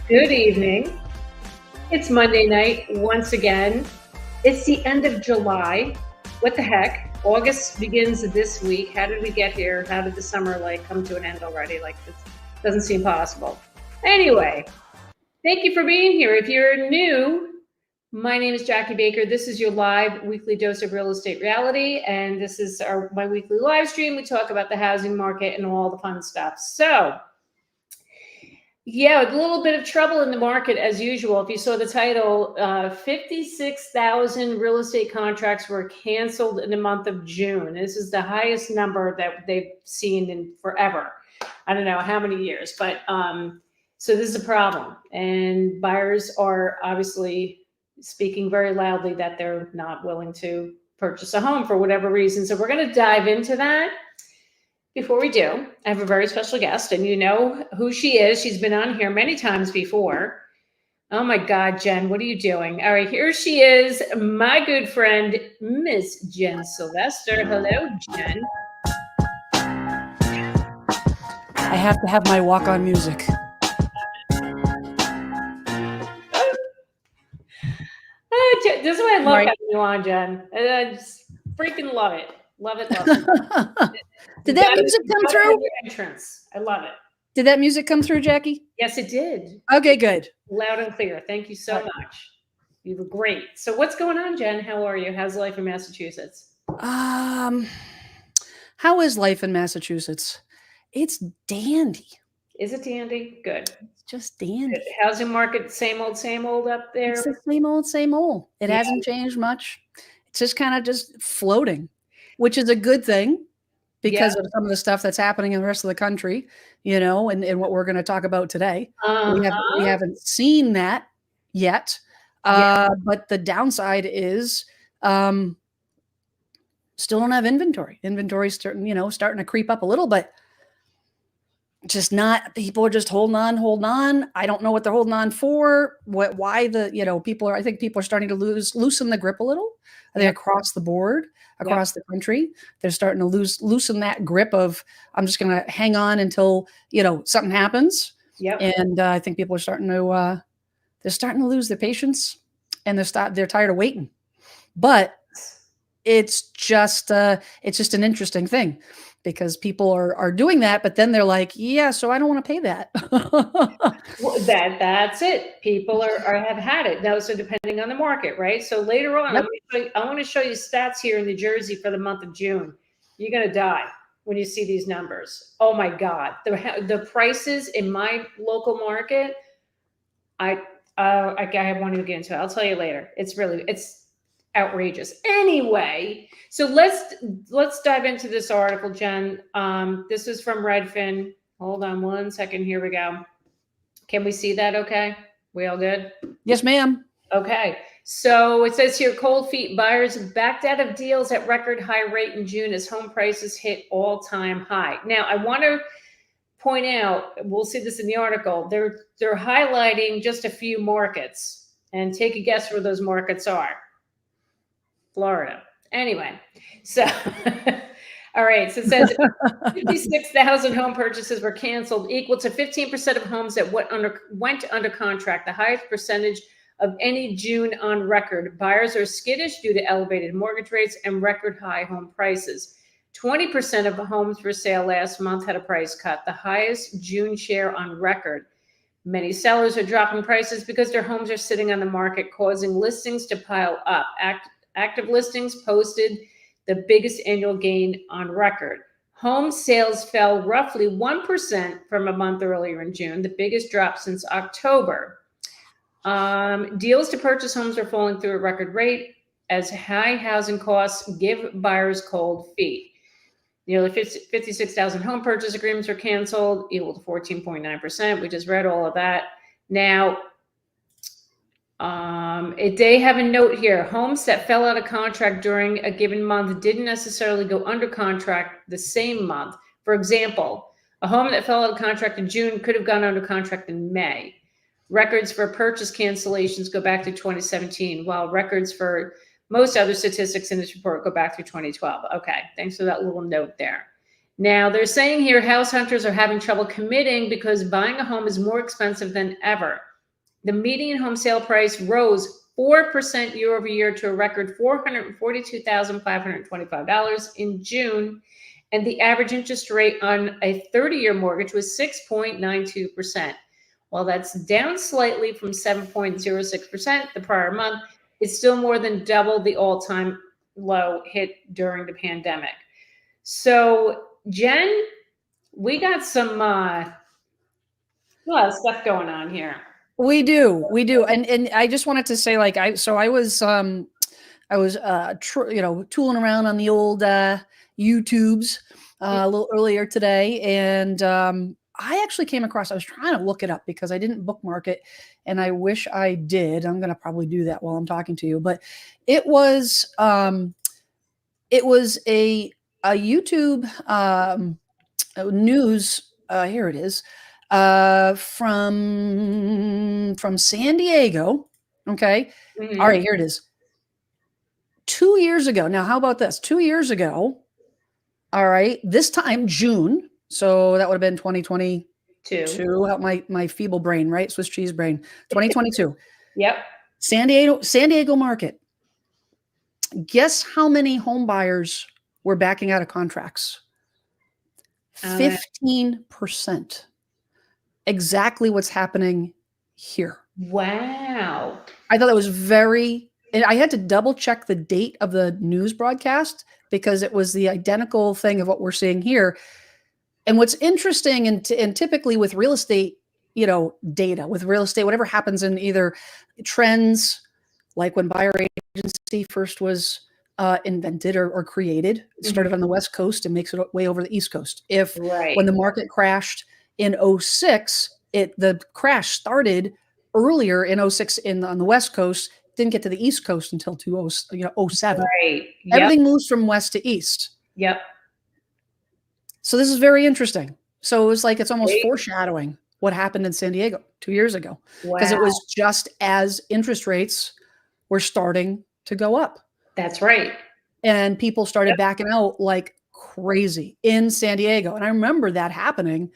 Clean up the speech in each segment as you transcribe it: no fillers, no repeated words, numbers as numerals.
Good evening. It's Monday night once again. It's the end of July. What the heck? August begins this week. How did we get here? How did the summer come to an end already? This doesn't seem possible. Anyway, thank you for being here. If you're new, my name is Jackie Baker. This is your live weekly dose of real estate reality, and this is my weekly live stream. We talk about the housing market and all the fun stuff. So, yeah, a little bit of trouble in the market as usual. If you saw the title, 56,000 real estate contracts were canceled in the month of June. This is the highest number that they've seen in forever. I don't know how many years, but so this is a problem. And buyers are obviously speaking very loudly that they're not willing to purchase a home for whatever reason. So we're going to dive into that. Before we do, I have a very special guest, and you know who she is. She's been on here many times before. Oh my God, Jen, what are you doing? All right, here she is, my good friend, Miss Jen Sylvester. Hello, Jen. I have to have my walk-on music. This is why I love having you on, Jen. I just freaking love it. Love it, love it. Did that music come through? Entrance. I love it. Did that music come through, Jackie? Yes, it did. Okay, good. Loud and clear. Thank you so much. You were great. So what's going on, Jen? How are you? How's life in Massachusetts? How is life in Massachusetts? It's dandy. Is it dandy? Good. It's just dandy. Good. Housing market, same old up there? It's the same old. It hasn't changed much. It's just kind of just floating, which is a good thing because of some of the stuff that's happening in the rest of the country, you know, and what we're going to talk about today. We haven't seen that yet. But the downside is still don't have inventory. Inventory's starting to creep up a little, but just not, people are just holding on. I don't know what they're holding on for, why I think people are starting to loosen the grip a little. I think across the board, across the country, they're starting to loosen that grip of, I'm just going to hang on until, something happens. And I think people are starting to, lose their patience, and they're tired of waiting. But it's just an interesting thing, because people are doing that, but then they're like, yeah, so I don't want to pay that. Well, that's it. People have had it. Now, so depending on the market, right? So later on, I want to show you stats here in New Jersey for the month of June. You're going to die when you see these numbers. Oh my God. The prices in my local market, I won't even get into it. I'll tell you later. It's outrageous. Anyway, so let's dive into this article, Jen. This is from Redfin. Hold on one second. Here we go. Can we see that okay? We all good? Yes, ma'am. Okay. So it says here, cold feet buyers backed out of deals at record high rate in June as home prices hit all-time high. Now, I want to point out, we'll see this in the article, they're highlighting just a few markets, and take a guess where those markets are. Florida. Anyway, so all right. So it says 56,000 home purchases were canceled, equal to 15% of homes that went under contract, the highest percentage of any June on record. Buyers are skittish due to elevated mortgage rates and record high home prices. 20% of the homes for sale last month had a price cut, the highest June share on record. Many sellers are dropping prices because their homes are sitting on the market, causing listings to pile up. Active listings posted the biggest annual gain on record. Home sales fell roughly 1% from a month earlier in June, the biggest drop since October. Deals to purchase homes are falling through a record rate as high housing costs give buyers cold feet. Nearly 56,000 home purchase agreements were canceled, equal to 14.9%. We just read all of that. Now, they have a note here. Homes that fell out of contract during a given month didn't necessarily go under contract the same month. For example, a home that fell out of contract in June could have gone under contract in May. Records for purchase cancellations go back to 2017, while records for most other statistics in this report go back to 2012. Okay, thanks for that little note there. Now, they're saying here house hunters are having trouble committing because buying a home is more expensive than ever. The median home sale price rose 4% year over year to a record $442,525 in June, and the average interest rate on a 30-year mortgage was 6.92%. While that's down slightly from 7.06% the prior month, it's still more than double the all-time low hit during the pandemic. So, Jen, we got some a lot of stuff going on here. We do. And I just wanted to say, like, I was tooling around on the old YouTubes a little earlier today, and I actually came across, I was trying to look it up because I didn't bookmark it, and I wish I did. I'm going to probably do that while I'm talking to you, but it was a YouTube news. Here it is. From San Diego. Okay. Mhm. All right, here it is. 2 years ago. Now, how about this? 2 years ago. All right. This time, June. So that would have been 2022. Help my feeble brain, right? Swiss cheese brain. 2022. Yep. San Diego market. Guess how many home buyers were backing out of contracts? 15%. Exactly what's happening here. Wow. I thought that was and I had to double check the date of the news broadcast because it was the identical thing of what we're seeing here. And what's interesting, and typically with real estate, data, with real estate, whatever happens in either trends, like when buyer agency first was invented or created, it started on the West Coast and makes it way over the East Coast. When the market crashed in 2006, the crash started earlier in 2006 on the West Coast, didn't get to the East Coast until 2007. Right. Yep. Everything moves from west to east. Yep. So this is very interesting. So it was like it's almost foreshadowing what happened in San Diego 2 years ago, because it was just as interest rates were starting to go up. That's right. And people started backing out like crazy in San Diego. And I remember that happening.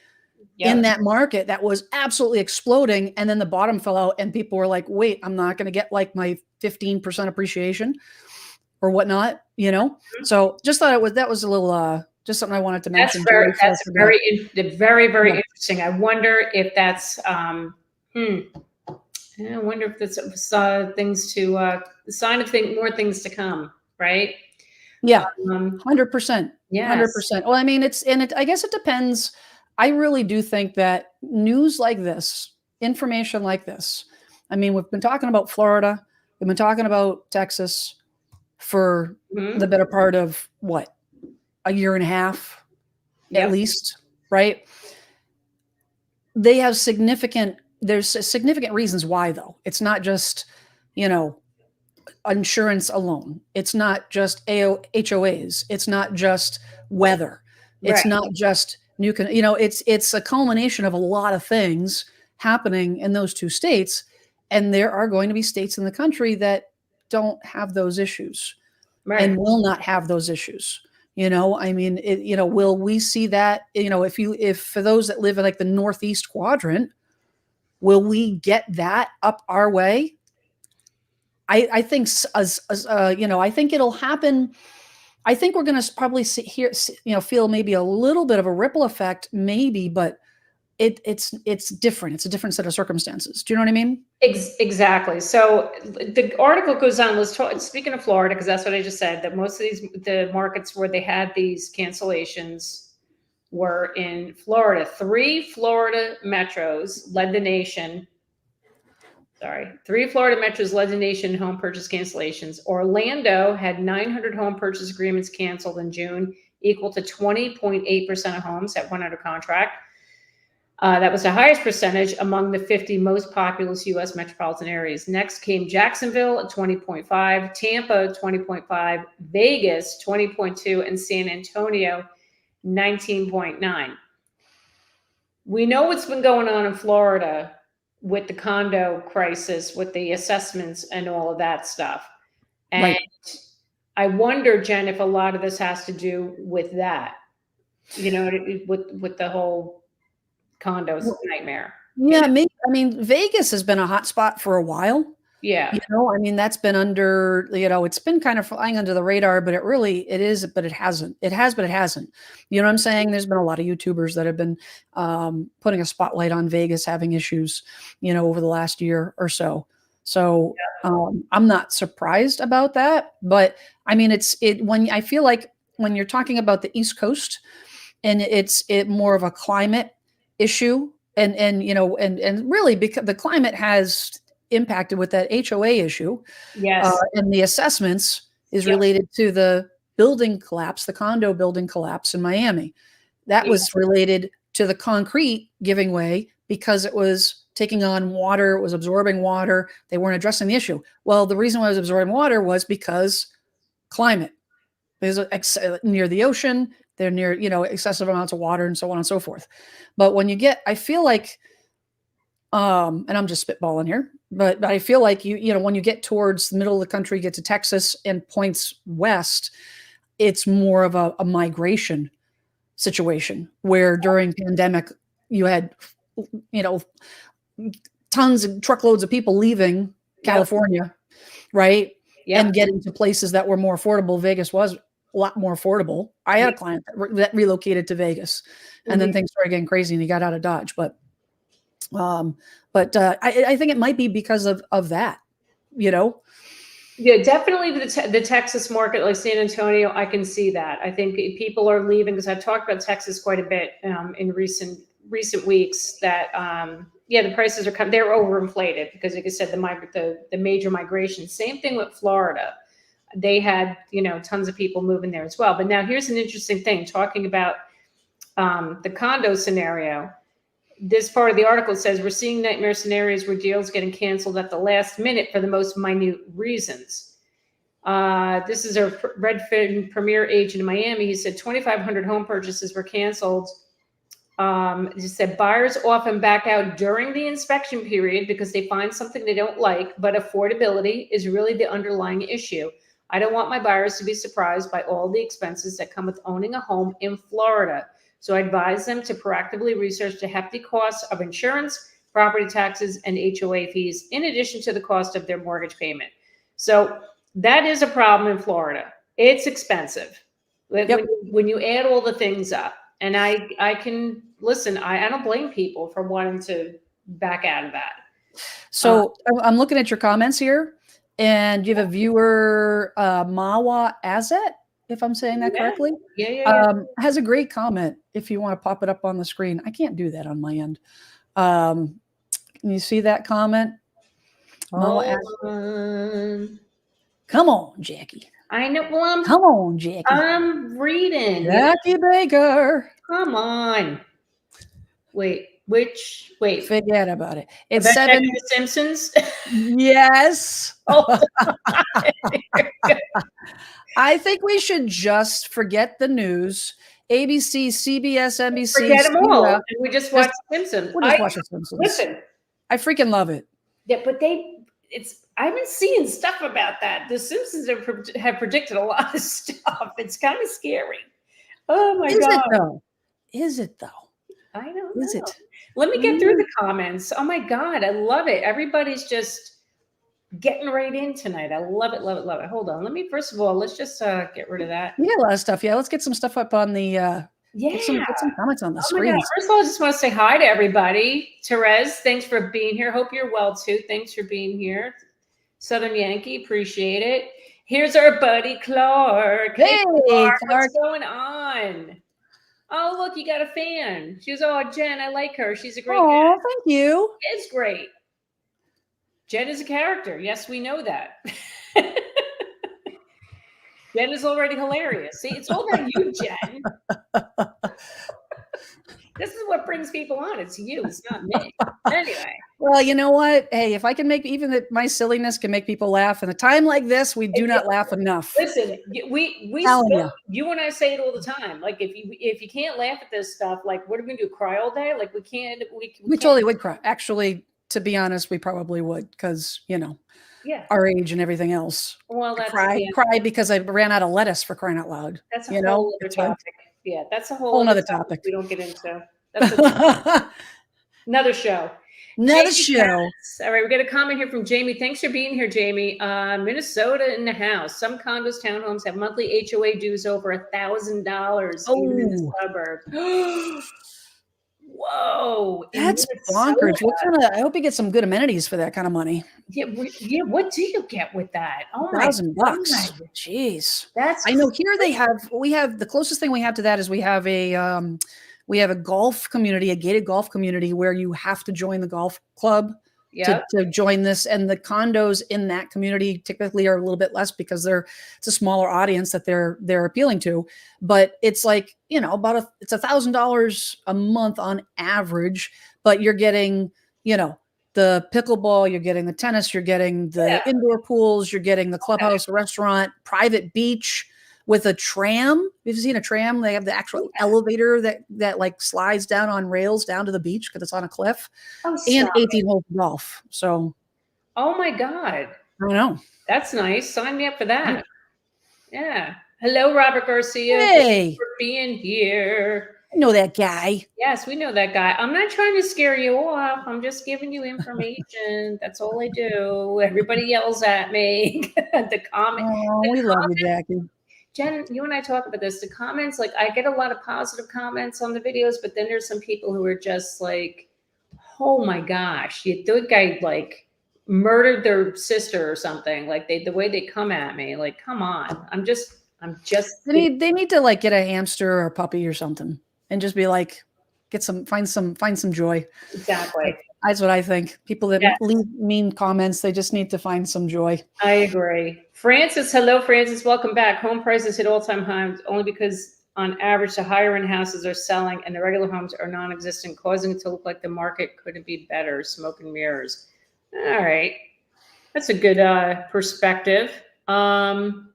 In that market that was absolutely exploding, and then the bottom fell out and people were like, wait, I'm not going to get like my 15% appreciation or whatnot, So just thought that was a little just something I wanted to mention. That's very interesting. I wonder if that's I wonder if that's sign of more things to come, right? Yeah. 100%. Yes. 100%. Well, I mean, I guess it depends. I really do think that news like this, information like this, I mean, we've been talking about Florida, we've been talking about Texas for the better part of a year and a half, at least, right? There's significant reasons why, though. It's not just, insurance alone. It's not just HOAs. It's not just weather. It's not just it's a culmination of a lot of things happening in those two states. And there are going to be states in the country that don't have those issues and will not have those issues. I mean, will we see that, if for those that live in like the Northeast quadrant, will we get that up our way? I think I think it'll happen. I think we're going to probably feel maybe a little bit of a ripple effect, maybe, but it's different. It's a different set of circumstances. Do you know what I mean? Exactly. So the article goes on. Speaking of Florida, because that's what I just said, that most of the markets where they had these cancellations were in Florida. 3 Florida metros led the nation. 3 Florida metros led the nation in home purchase cancellations. Orlando had 900 home purchase agreements canceled in June, equal to 20.8% of homes that went under contract. That was the highest percentage among the 50 most populous U.S. metropolitan areas. Next came Jacksonville at 20.5, Tampa 20.5, Vegas 20.2, and San Antonio 19.9. We know what's been going on in Florida with the condo crisis, with the assessments and all of that stuff. And I wonder, Jen, if a lot of this has to do with that, with the whole condos nightmare. Yeah, maybe. I mean, Vegas has been a hot spot for a while. Yeah. I mean, that's been under, it's been kind of flying under the radar, but it is, but it hasn't. It has, but it hasn't. You know what I'm saying? There's been a lot of YouTubers that have been putting a spotlight on Vegas having issues, over the last year or so. So I'm not surprised about that. But I mean, when I feel like when you're talking about the East Coast and it's more of a climate issue and really because the climate has impacted with that HOA issue. Yes. And the assessments is Yep. related to the building collapse, the condo building collapse in Miami. That was related to the concrete giving way because it was taking on water, it was absorbing water. They weren't addressing the issue. Well, the reason why it was absorbing water was because climate. There's near the ocean, they're near, excessive amounts of water and so on and so forth. But when you get, I feel like, and I'm just spitballing here, but I feel like when you get towards the middle of the country, get to Texas and points west, it's more of a migration situation where during pandemic you had, tons and truckloads of people leaving California, right? And getting to places that were more affordable. Vegas was a lot more affordable. I had a client that relocated to Vegas, and then things started getting crazy and he got out of Dodge. But I think it might be because of that, Yeah, definitely the Texas market, like San Antonio, I can see that. I think people are leaving because I've talked about Texas quite a bit in recent weeks. That the prices are they're overinflated because, like I said, the major migration. Same thing with Florida. They had tons of people moving there as well. But now here's an interesting thing talking about the condo scenario. This part of the article says we're seeing nightmare scenarios where deals getting canceled at the last minute for the most minute reasons. This is a Redfin premier agent in Miami. He said 2,500 home purchases were canceled. He said buyers often back out during the inspection period because they find something they don't like, but affordability is really the underlying issue. I don't want my buyers to be surprised by all the expenses that come with owning a home in Florida. So I advise them to proactively research the hefty costs of insurance, property taxes, and HOA fees, in addition to the cost of their mortgage payment. So that is a problem in Florida. It's expensive when you add all the things up. And I can listen. I don't blame people for wanting to back out of that. So I'm looking at your comments here, and you have a viewer, Mawa Azet, if I'm saying that correctly. Has a great comment. If you want to pop it up on the screen, I can't do that on my end. Can you see that comment? Come on, Jackie. I know. Well, come on, Jackie. I'm reading. Jackie Baker. Come on. Wait. Forget about it. It's about 7. The Simpsons. Yes. I think we should just forget the news. ABC, CBS, NBC. Forget them all. And we just watch The Simpsons. We'll just watch The Simpsons. Listen. I freaking love it. Yeah, but I've been seeing stuff about that. The Simpsons have predicted a lot of stuff. It's kind of scary. Oh my God. Is it though? I don't know. Is it? Let me get through the comments. Oh my God. I love it. Everybody's just getting right in tonight. I love it, love it, love it. Hold on. First of all, let's just get rid of that. Yeah, a lot of stuff. Yeah, let's get some stuff up on the get some comments on the screen. First of all, I just want to say hi to everybody. Therese, thanks for being here. Hope you're well too. Thanks for being here. Southern Yankee, appreciate it. Here's our buddy Clark. Hey, Clark. What's going on? Oh, look, you got a fan. She was, Jen, I like her. She's a great gal. Oh, thank you. It's great. Jen is a character. Yes, we know that. Jen is already hilarious. See, it's all about you, Jen. This is what brings people on. It's you. It's not me. Anyway. Well, you know what? Hey, if I can make my silliness can make people laugh in a time like this, we do not laugh enough. Listen, you and I say it all the time. Like if you can't laugh at this stuff, like what are we gonna do? Cry all day? Like we can't. We totally would cry. Actually, to be honest, we probably would because our age and everything else. Well, that's cry because I ran out of lettuce, for crying out loud. That's a whole other topic. Yeah, that's a whole other topic. We don't get into. That's another show. Another Jamie show. Katz. All right, we got a comment here from Jamie. Thanks for being here, Jamie. Minnesota in the house. Some condos, townhomes have monthly HOA dues over $1,000 even in the Oh, suburbs. Whoa, in that's Minnesota. bonkers. What kind of? I hope you get some good amenities for that kind of money. Yeah, yeah. What do you get with that? Oh my $1,000. God. Jeez. That's I know here we have the closest thing we have to that is we have a golf community, a gated golf community where you have to join the golf club Yep. to join this. And the condos in that community typically are a little bit less because it's a smaller audience that they're appealing to. But it's like, it's $1,000 a month on average, but you're getting, the pickleball, you're getting the tennis, you're getting the indoor pools, you're getting the clubhouse, restaurant, private beach with a tram. You've seen a tram? They have the actual elevator that like slides down on rails down to the beach because it's on a cliff, and 18 holes of golf. So, oh my God, I don't know. That's nice. Sign me up for that. Yeah. Hello, Robert Garcia. Hey, thank you for being here. I know that guy. Yes, we know that guy. I'm not trying to scare you off. I'm just giving you information. That's all I do. Everybody yells at me. The comment. Oh, we love you, Jackie. Jen, you and I talk about this. The comments, like I get a lot of positive comments on the videos, but then there's some people who are just like, oh my gosh, the guy like murdered their sister or something. Like the way they come at me, like, come on. I'm just They need to like get a hamster or a puppy or something and just be like, find some joy. Exactly. That's what I think. People that leave mean comments, they just need to find some joy. I agree. Francis, hello, Francis. Welcome back. Home prices hit all-time highs only because on average, the higher-end houses are selling and the regular homes are non-existent, causing it to look like the market couldn't be better. Smoke and mirrors. All right. That's a good perspective. Name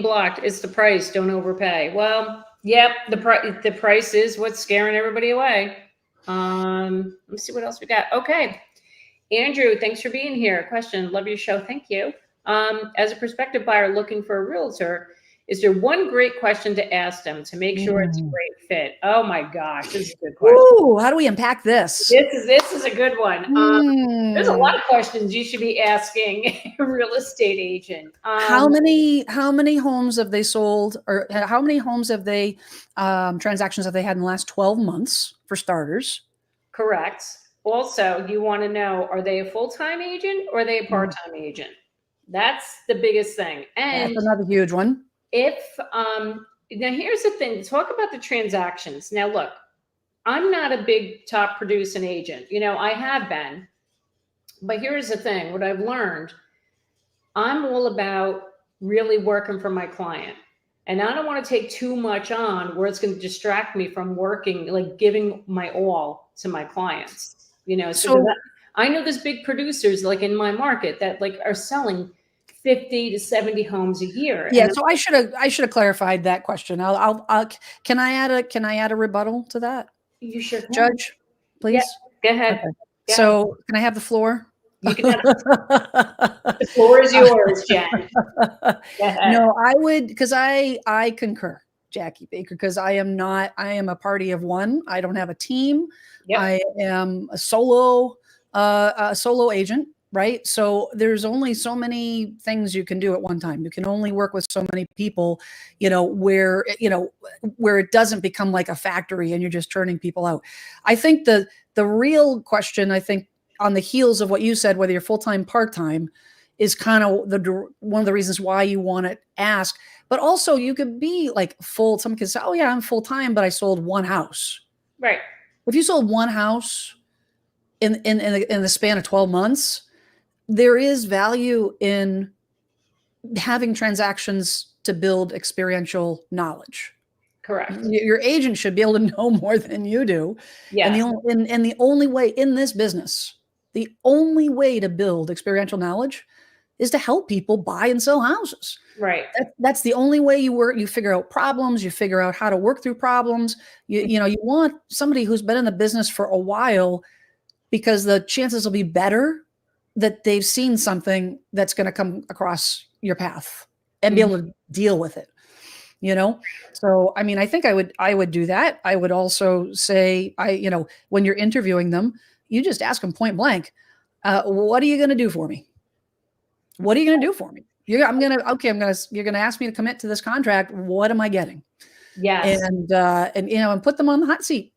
blocked. It's the price. Don't overpay. Well, yep. The price is what's scaring everybody away. Let me see what else we got. Okay. Andrew, thanks for being here. Question. Love your show. Thank you. As a prospective buyer looking for a realtor, is there one great question to ask them to make sure it's a great fit? Oh my gosh, this is a good question. Ooh, how do we unpack this? This is a good one. There's a lot of questions you should be asking a real estate agent. How many homes have they sold, or how many homes have they transactions have they had in the last 12 months for starters? Correct. Also, you want to know, are they a full-time agent or are they a part-time agent? That's the biggest thing. And that's another huge one. Now here's the thing, talk about the transactions. Now, look, I'm not a big top producing agent. I have been, but here's the thing. What I've learned, I'm all about really working for my client. And I don't want to take too much on where it's going to distract me from working, like giving my all to my clients, So I know there's big producers like in my market that like are selling 50 to 70 homes a year. Yeah. So I should have clarified that question. Can I add a rebuttal to that? You sure can. Judge, please. Yeah, go ahead. Okay. So can I have the floor? You can have the floor is yours, Jen. No, I would, because I concur, Jackie Baker, because I am a party of one. I don't have a team. Yep. I am a solo agent. Right. So there's only so many things you can do at one time. You can only work with so many people, where it doesn't become like a factory and you're just turning people out. I think the real question, on the heels of what you said, whether you're full-time, part-time, is kind of one of the reasons why you want to ask. But also you could be like someone could say, oh yeah, I'm full-time, but I sold one house. Right. If you sold one house in the span of 12 months, there is value in having transactions to build experiential knowledge. Correct. Your agent should be able to know more than you do. Yeah. And the only way in this business, the only way to build experiential knowledge is to help people buy and sell houses. Right. That's the only way you work. You figure out problems. You figure out how to work through problems. You want somebody who's been in the business for a while, because the chances will be better that they've seen something that's going to come across your path and be able to deal with it. you know? So, I mean, I think I would do that. I would also say, when you're interviewing them, you just ask them point blank, what are you going to do for me? What are you going to do for me? You're going to ask me to commit to this contract. What am I getting? Yes, And put them on the hot seat,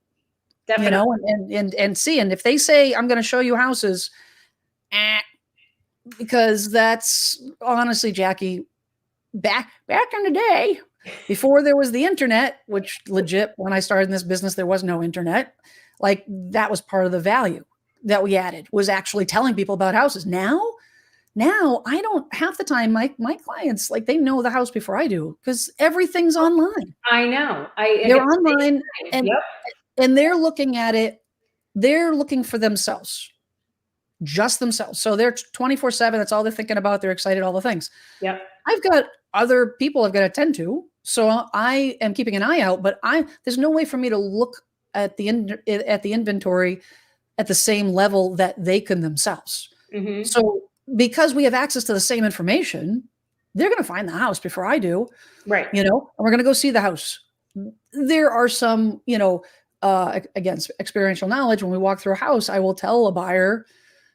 definitely. and see. And if they say, I'm going to show you houses, because that's honestly, Jackie, back in the day, before there was the internet, which legit, when I started in this business, there was no internet. Like, that was part of the value that we added, was actually telling people about houses. Now I don't, half the time, my clients, like, they know the house before I do, because everything's online. I know. They're online, and Yep. and they're looking at it. They're looking for themselves, just themselves. So they're 24/7. That's all they're thinking about. They're excited, all the things. Yep. I've got other people I've got to attend to. So I am keeping an eye out, but there's no way for me to look at the inventory at the same level that they can themselves. Mm-hmm. So because we have access to the same information, they're going to find the house before I do. Right. And we're going to go see the house. There are some, again, experiential knowledge. When we walk through a house, I will tell a buyer,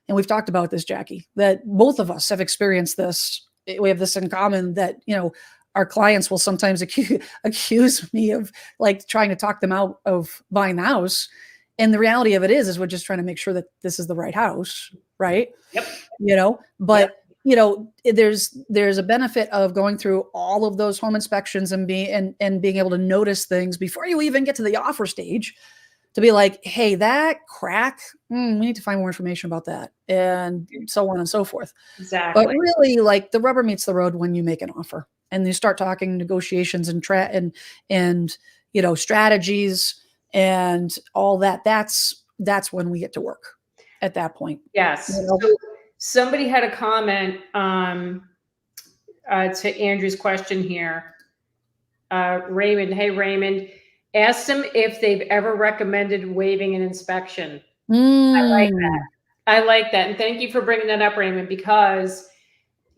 and we've talked about this, Jackie, that both of us have experienced this. We have this in common, that, our clients will sometimes accuse me of, like, trying to talk them out of buying the house. And the reality of it is we're just trying to make sure that this is the right house. Right. Yep. But, there's a benefit of going through all of those home inspections and being able to notice things before you even get to the offer stage, to be like, hey, that crack, we need to find more information about that, and so on and so forth. Exactly. But really, like, the rubber meets the road when you make an offer and you start talking negotiations and strategies and all that. That's when we get to work at that point. Yes. So somebody had a comment to Andrew's question here. Raymond, hey, Raymond, ask them if they've ever recommended waiving an inspection. I like that. I like that. And thank you for bringing that up, Raymond, because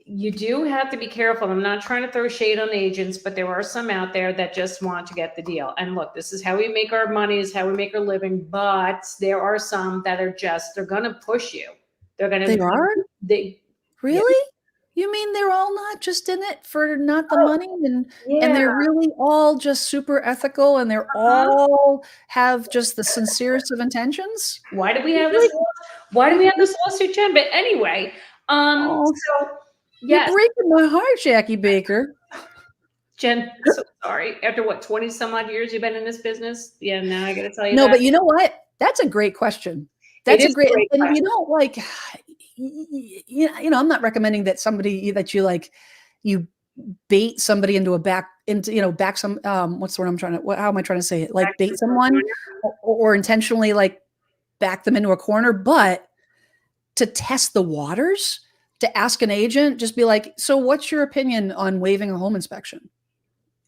you do have to be careful. I'm not trying to throw shade on agents, but there are some out there that just want to get the deal. And look, this is how we make our money, is how we make our living. But there are some that are they're going to push you. Really? Yeah. You mean they're all not just in it for not the money, and they're really all just super ethical, and they're all have just the sincerest of intentions? Why do we have this? Why do we have this lawsuit, Jen? But anyway, so yes. You're breaking my heart, Jackie Baker. Jen, so sorry. After what, 20 some odd years you've been in this business? Yeah, now I got to tell you. No, but you know what? That's a great question. That's a great question. And I'm not recommending that somebody that you bait somebody into back some, what's the word how am I trying to say it? Like, bait someone or intentionally, like, back them into a corner, but to test the waters, to ask an agent, just be like, so what's your opinion on waiving a home inspection?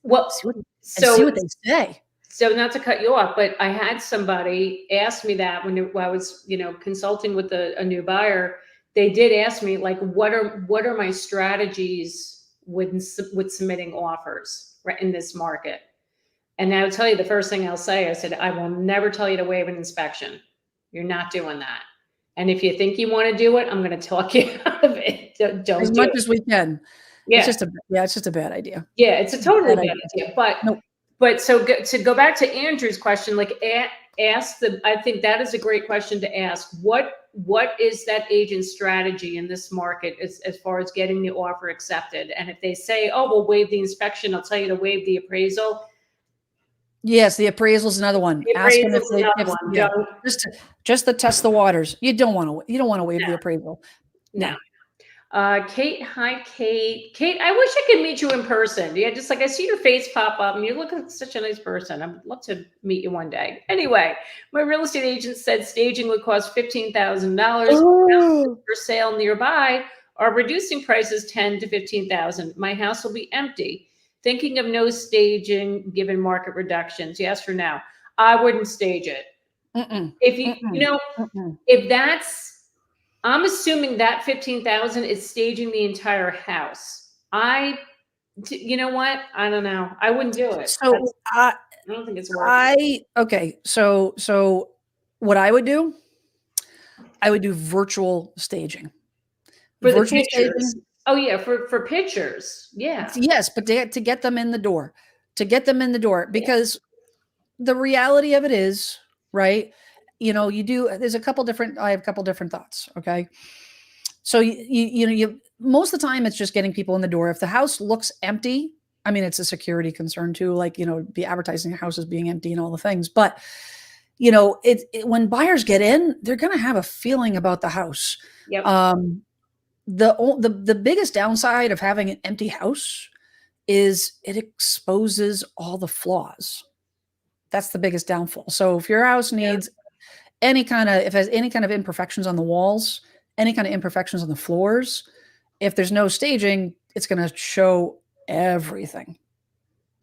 Well, see what they say. So, not to cut you off, but I had somebody ask me that when I was, consulting with a new buyer. They did ask me, like, what are my strategies with submitting offers, right, in this market? And I'll tell you, the first thing I'll say, I said, I will never tell you to waive an inspection. You're not doing that. And if you think you want to do it, I'm going to talk you out of it. Don't as do much it. as we can. Yeah. It's just a bad idea. Yeah, it's a totally bad idea. But nope. But to go back to Andrew's question, like, I think that is a great question to ask. What is that agent's strategy in this market as far as getting the offer accepted? And if they say, oh, we'll waive the inspection, I'll tell you to waive the appraisal. Yes, the appraisal is another one. Ask them if just to test the waters. You don't want to waive the appraisal. No. Kate, hi, Kate. Kate, I wish I could meet you in person. Yeah, just like I see your face pop up and you look like such a nice person. I'd love to meet you one day. Anyway, my real estate agent said staging would cost $15,000 for sale nearby, are reducing prices $10,000 to $15,000. My house will be empty. Thinking of no staging given market reductions. Yes or no? I wouldn't stage it. If if that's, I'm assuming that $15,000 is staging the entire house. I You know what? I don't know. I wouldn't do it. So I don't think it's worth it. okay. So what I would do, I would do virtual staging. For the Virtual pictures. staging. Oh yeah, for pictures. Yeah. Yes, but to get them in the door, Yeah. because the reality of it is, right? There's a couple different, I have a couple different thoughts. Okay. So most of the time it's just getting people in the door. If the house looks empty, I mean, it's a security concern too, like, be advertising a house as being empty and all the things. But, when buyers get in, they're going to have a feeling about the house. Yep. The biggest downside of having an empty house is it exposes all the flaws. That's the biggest downfall. So if your house needs if it has any kind of imperfections on the walls, any kind of imperfections on the floors, if there's no staging, it's going to show everything.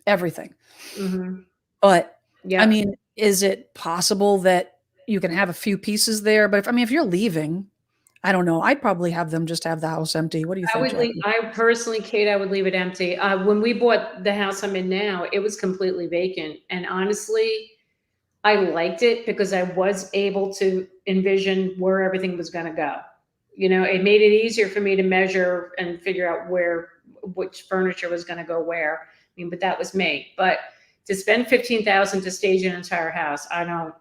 Mhm. But I Yeah. mean, is it possible that you can have a few pieces there? But if you're leaving, I don't know. I'd probably have them just have the house empty. What do you I think, would leave, Jackie? I personally, Kate, I would leave it empty. When we bought the house I'm in now, it was completely vacant. And honestly, I liked it because I was able to envision where everything was going to go. It made it easier for me to measure and figure out which furniture was going to go where. I mean, but that was me. But to spend 15,000 to stage an entire house, I don't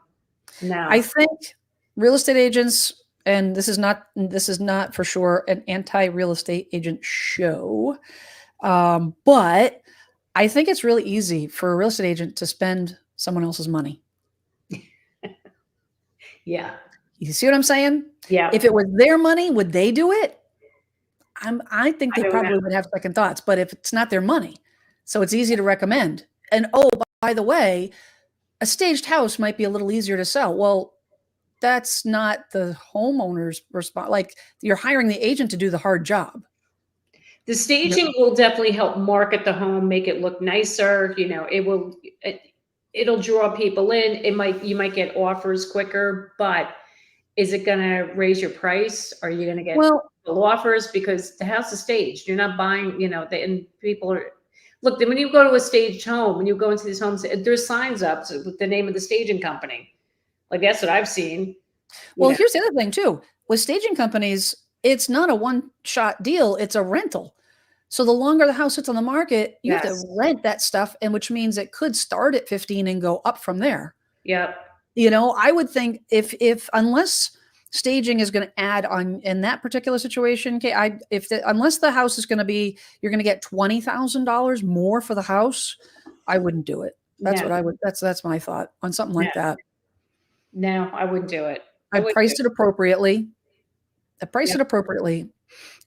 know. I think real estate agents, and this is not for sure an anti-real estate agent show, but I think it's really easy for a real estate agent to spend someone else's money. Yeah. You see what I'm saying? Yeah. If it was their money, would they do it? I think I they don't probably know. would have second thoughts, but if it's not their money, so it's easy to recommend. And oh, by the way, a staged house might be a little easier to sell. Well, that's not the homeowner's response. Like, you're hiring the agent to do the hard job. The staging will definitely help market the home, make it look nicer. It'll draw people in. You might get offers quicker, but is it going to raise your price? Are you going to get Well, offers because the house is staged? You're not buying, and people are look. When you go to a staged home, when you go into these homes, there's signs up with the name of the staging company. Like that's what I've seen. well, here's the other thing too. With staging companies, it's not a one-shot deal, it's a rental. So the longer the house sits on the market, you have to Yes. rent that stuff, and which means it could start at 15 and go up from there. Yep. I would think if unless staging is going to add on in that particular situation, okay, unless the house is going to be, you're going to get $20,000 more for the house, I wouldn't do it. That's No. what I would. That's my thought on something like that. No, I wouldn't do it. I'd price it appropriately.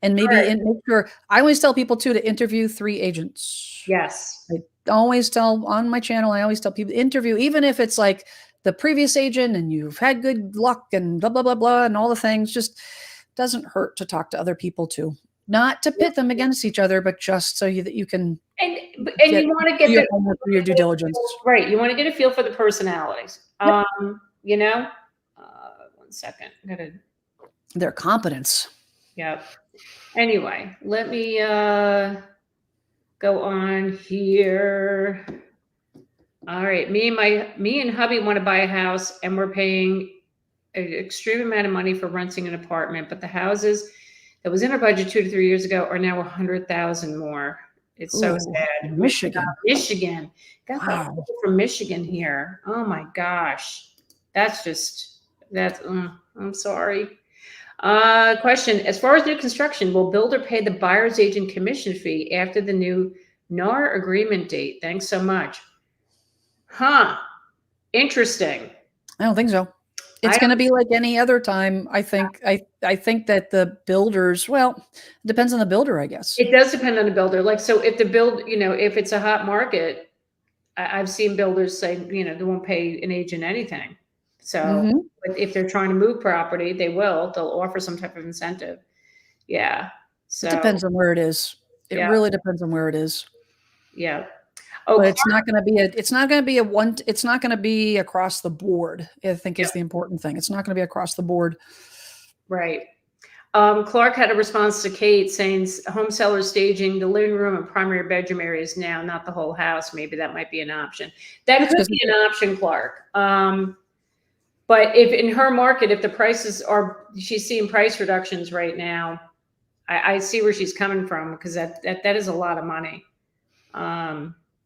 And maybe make sure. I always tell people too to interview 3 agents. Yes. I always tell on my channel. I always tell people interview, even if it's like the previous agent and you've had good luck and blah blah blah blah and all the things. Just doesn't hurt to talk to other people too. Not to pit them against each other, but just so that you can And you want to get your homework, your due diligence. Right. You want to get a feel for the personalities. Yep. One second. I gotta. Their competence. Yep. Anyway, let me go on here. All right. Me and hubby want to buy a house, and we're paying an extreme amount of money for renting an apartment, but the houses that was in our budget 2 to 3 years ago are now 100,000 more. It's so sad. Michigan. Got people from Michigan here. Oh my gosh. I'm sorry. Question. As far as new construction, will builder pay the buyer's agent commission fee after the new NAR agreement date? Thanks so much. Huh. Interesting. I don't think so. It's going to be like any other time. I think that the builders, well, it depends on the builder, I guess. It does depend on the builder. Like, so if the if it's a hot market, I've seen builders say, they won't pay an agent anything. So but if they're trying to move property, they'll offer some type of incentive. Yeah. So it depends on where it is. It really depends on where it is. Yeah. Oh, but it's not going to be across the board. I think is the important thing. It's not going to be across the board. Right. Clark had a response to Kate saying home seller staging the living room and primary bedroom areas now, not the whole house. Maybe that might be an option. That could be an option, Clark. But if in her market, if the prices are, she's seeing price reductions right now, I see where she's coming from, because that is a lot of money.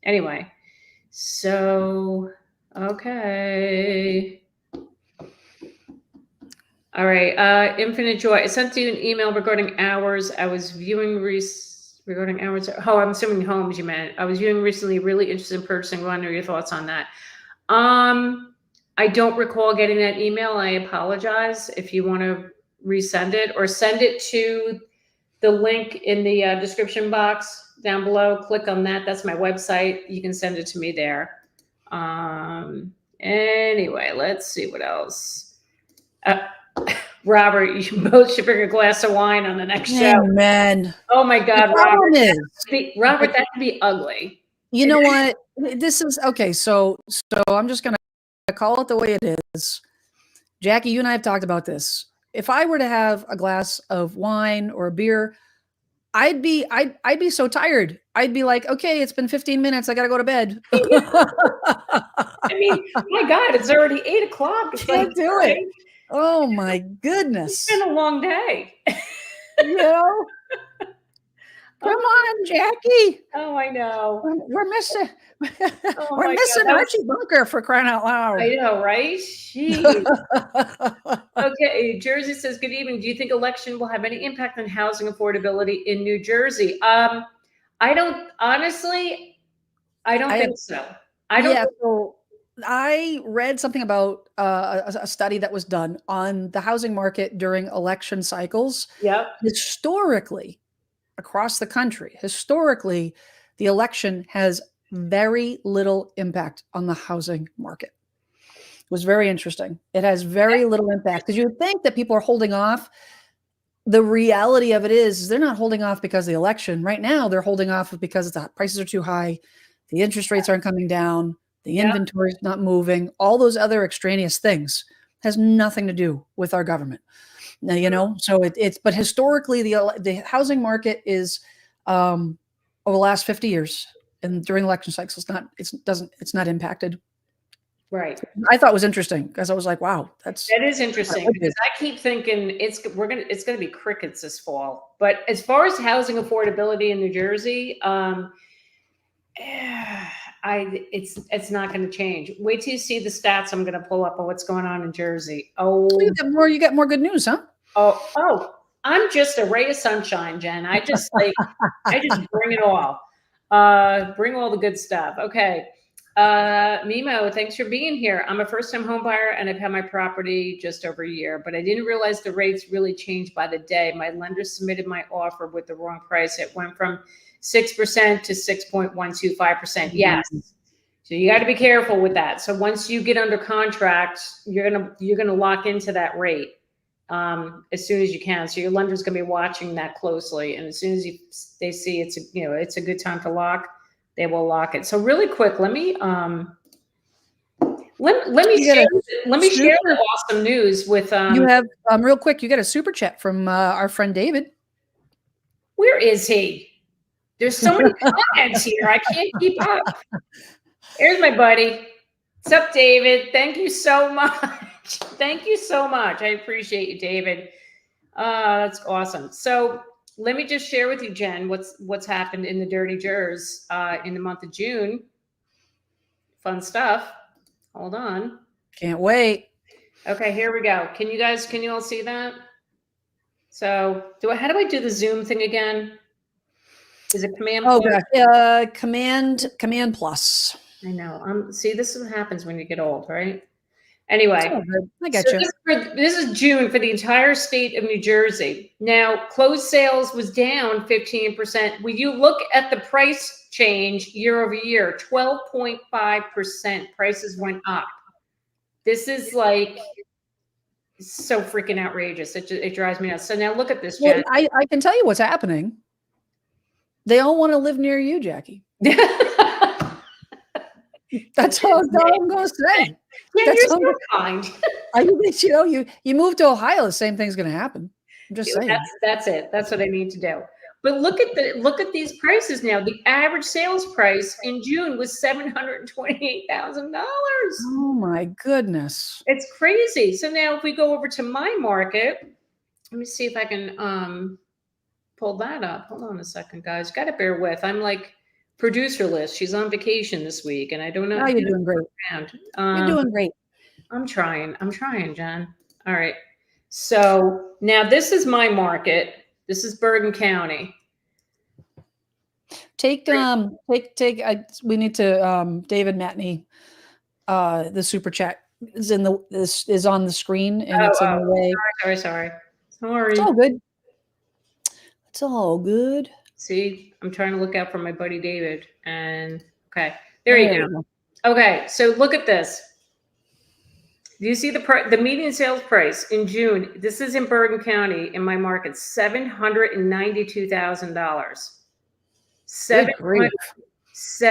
Anyway, so, okay. All right. Infinite Joy. I sent you an email regarding hours. I was viewing regarding hours. Oh, I'm assuming homes you meant. I was viewing recently, really interested in purchasing. Want to know your thoughts on that? I don't recall getting that email. I apologize. If you want to resend it, or send it to the link in the description box down below. Click on that. That's my website. You can send it to me there. Anyway, let's see what else. Robert, you both should bring a glass of wine on the next show. Amen. Oh my God, Robert. Robert, that could be ugly. You know what? This is okay. So I'm just gonna call it the way it is. Jackie, you and I have talked about this. If I were to have a glass of wine or a beer, I'd be so tired. I'd be like, okay, it's been 15 minutes. I got to go to bed. I mean, my God, it's already 8 o'clock. Can't do it. Oh my goodness. It's been a long day. You know? Come on, Jackie. Oh, I know. We're missing Archie Bunker, for crying out loud. I know, right? Jeez. Okay, Jersey says, good evening. Do you think election will have any impact on housing affordability in New Jersey? I don't, honestly, I don't think so. So I read something about a study that was done on the housing market during election cycles. Yep. Historically, across the country, the election has very little impact on the housing market. It was very interesting. It has very little impact, because you would think that people are holding off. The reality of it is they're not holding off because of the election. Right now, they're holding off because the prices are too high, the interest rates aren't coming down, the inventory is not moving. All those other extraneous things has nothing to do with our government. Now, you know, so but historically the housing market is over the last 50 years and during election cycles, it's not impacted. Right. I thought it was interesting, because I was like, wow, that is interesting, because I keep thinking it's gonna be crickets this fall. But as far as housing affordability in New Jersey, it's not going to change. Wait till you see the stats I'm going to pull up on what's going on in Jersey. Oh, you got more good news, huh? Oh, I'm just a ray of sunshine, Jen. I just bring it all. Bring all the good stuff. Okay. Mimo, thanks for being here. I'm a first-time home buyer, and I've had my property just over a year, but I didn't realize the rates really changed by the day. My lender submitted my offer with the wrong price. It went from 6% to 6.125%. Yes. So you got to be careful with that. So once you get under contract, you're gonna lock into that rate as soon as you can. So your lender's gonna be watching that closely, and as soon as they see it's a good time to lock, they will lock it. So really quick, let me share the awesome news with you have real quick. You got a super chat from our friend David. Where is he? There's so many comments here. I can't keep up. Here's my buddy. What's up, David? Thank you so much. Thank you so much. I appreciate you, David. That's awesome. So let me just share with you, Jen, what's happened in the Dirty Jers in the month of June. Fun stuff. Hold on. Can't wait. Okay, here we go. Can you all see that? So how do I do the Zoom thing again? Is it Command? Oh gosh, Command Plus. I know. See, this is what happens when you get old, right? Anyway, I got you. This is June for the entire state of New Jersey. Now, closed sales was down 15%. When you look at the price change year over year, 12.5% prices went up. This is like so freaking outrageous. It drives me nuts. So now look at this, Jen. Well, I can tell you what's happening. They all want to live near you, Jackie. That's all I'm going to say. Yeah, you're so kind. You move to Ohio, the same thing's going to happen. I'm just saying. That's it. That's what I need to do. But look at these prices now. The average sales price in June was $728,000. Oh my goodness. It's crazy. So now if we go over to my market, let me see if I can pull that up. Hold on a second, guys. Got to bear with. I'm like producer list. She's on vacation this week, and I don't know. Oh, you're doing great. You're doing great. I'm trying, Jen. All right. So now this is my market. This is Bergen County. We need to David Matney, the super chat is is on the screen and it's in the way. Sorry. It's all good. It's all good. See, I'm trying to look out for my buddy David. And okay, there you go. Okay, so look at this. Do you see the median sales price in June? This is in Bergen County in my market, $792,000.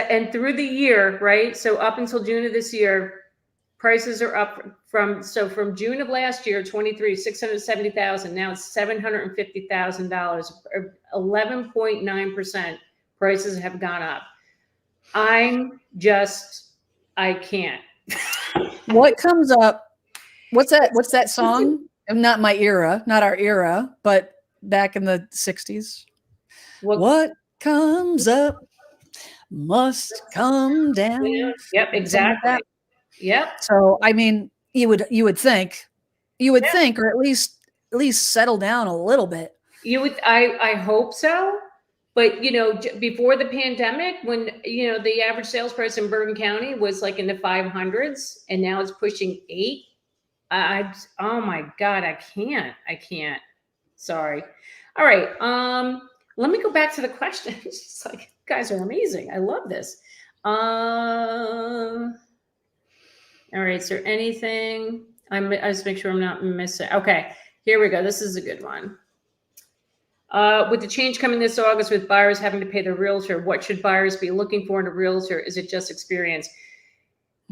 And through the year, right? So up until June of this year, prices are up from June of last year, 23, 670,000. Now it's $750,000. 11.9% prices have gone up. I can't. What comes up? What's that song? Not my era, not our era, but back in the 60s. What comes up must come down. Yep, exactly. Like yep. So I mean, you would think, or at least settle down a little bit. You would. I hope so. But, before the pandemic, when, the average sales price in Bergen County was like in the 500s and now it's pushing 8. Oh my God, I can't. Sorry. All right. Let me go back to the question. It's just like, you guys are amazing. I love this. All right. Is there anything? I just make sure I'm not missing. Okay. Here we go. This is a good one. With the change coming this August with buyers having to pay the realtor, what should buyers be looking for in a realtor? Is it just experience?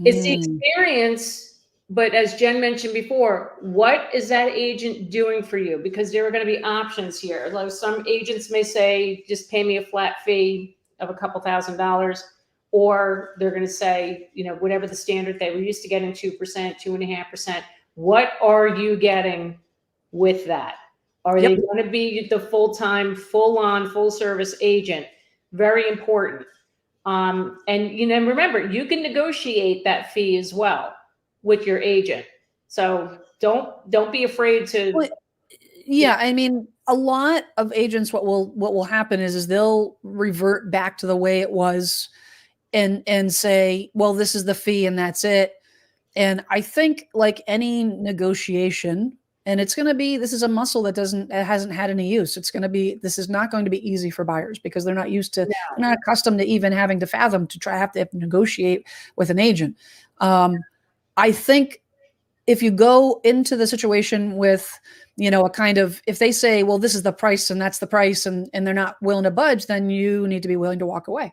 It's the experience, but as Jen mentioned before, what is that agent doing for you? Because there are going to be options here. Like some agents may say, just pay me a flat fee of a couple $1,000s, or they're going to say, whatever the standard they were used to getting 2%, 2.5%. What are you getting with that? Are they going to be the full-time, full-on, full-service agent? Very important. And remember, you can negotiate that fee as well with your agent. So don't be afraid to. Well, yeah, I mean, a lot of agents, what will happen is they'll revert back to the way it was, and say, well, this is the fee and that's it. And I think, like any negotiation. And it's going to be, this is a muscle that hasn't had any use. This is not going to be easy for buyers because they're not used to, they're not accustomed to even having to fathom to have to negotiate with an agent. I think if you go into the situation with, a kind of, if they say, well, this is the price and that's the price, and they're not willing to budge, then you need to be willing to walk away.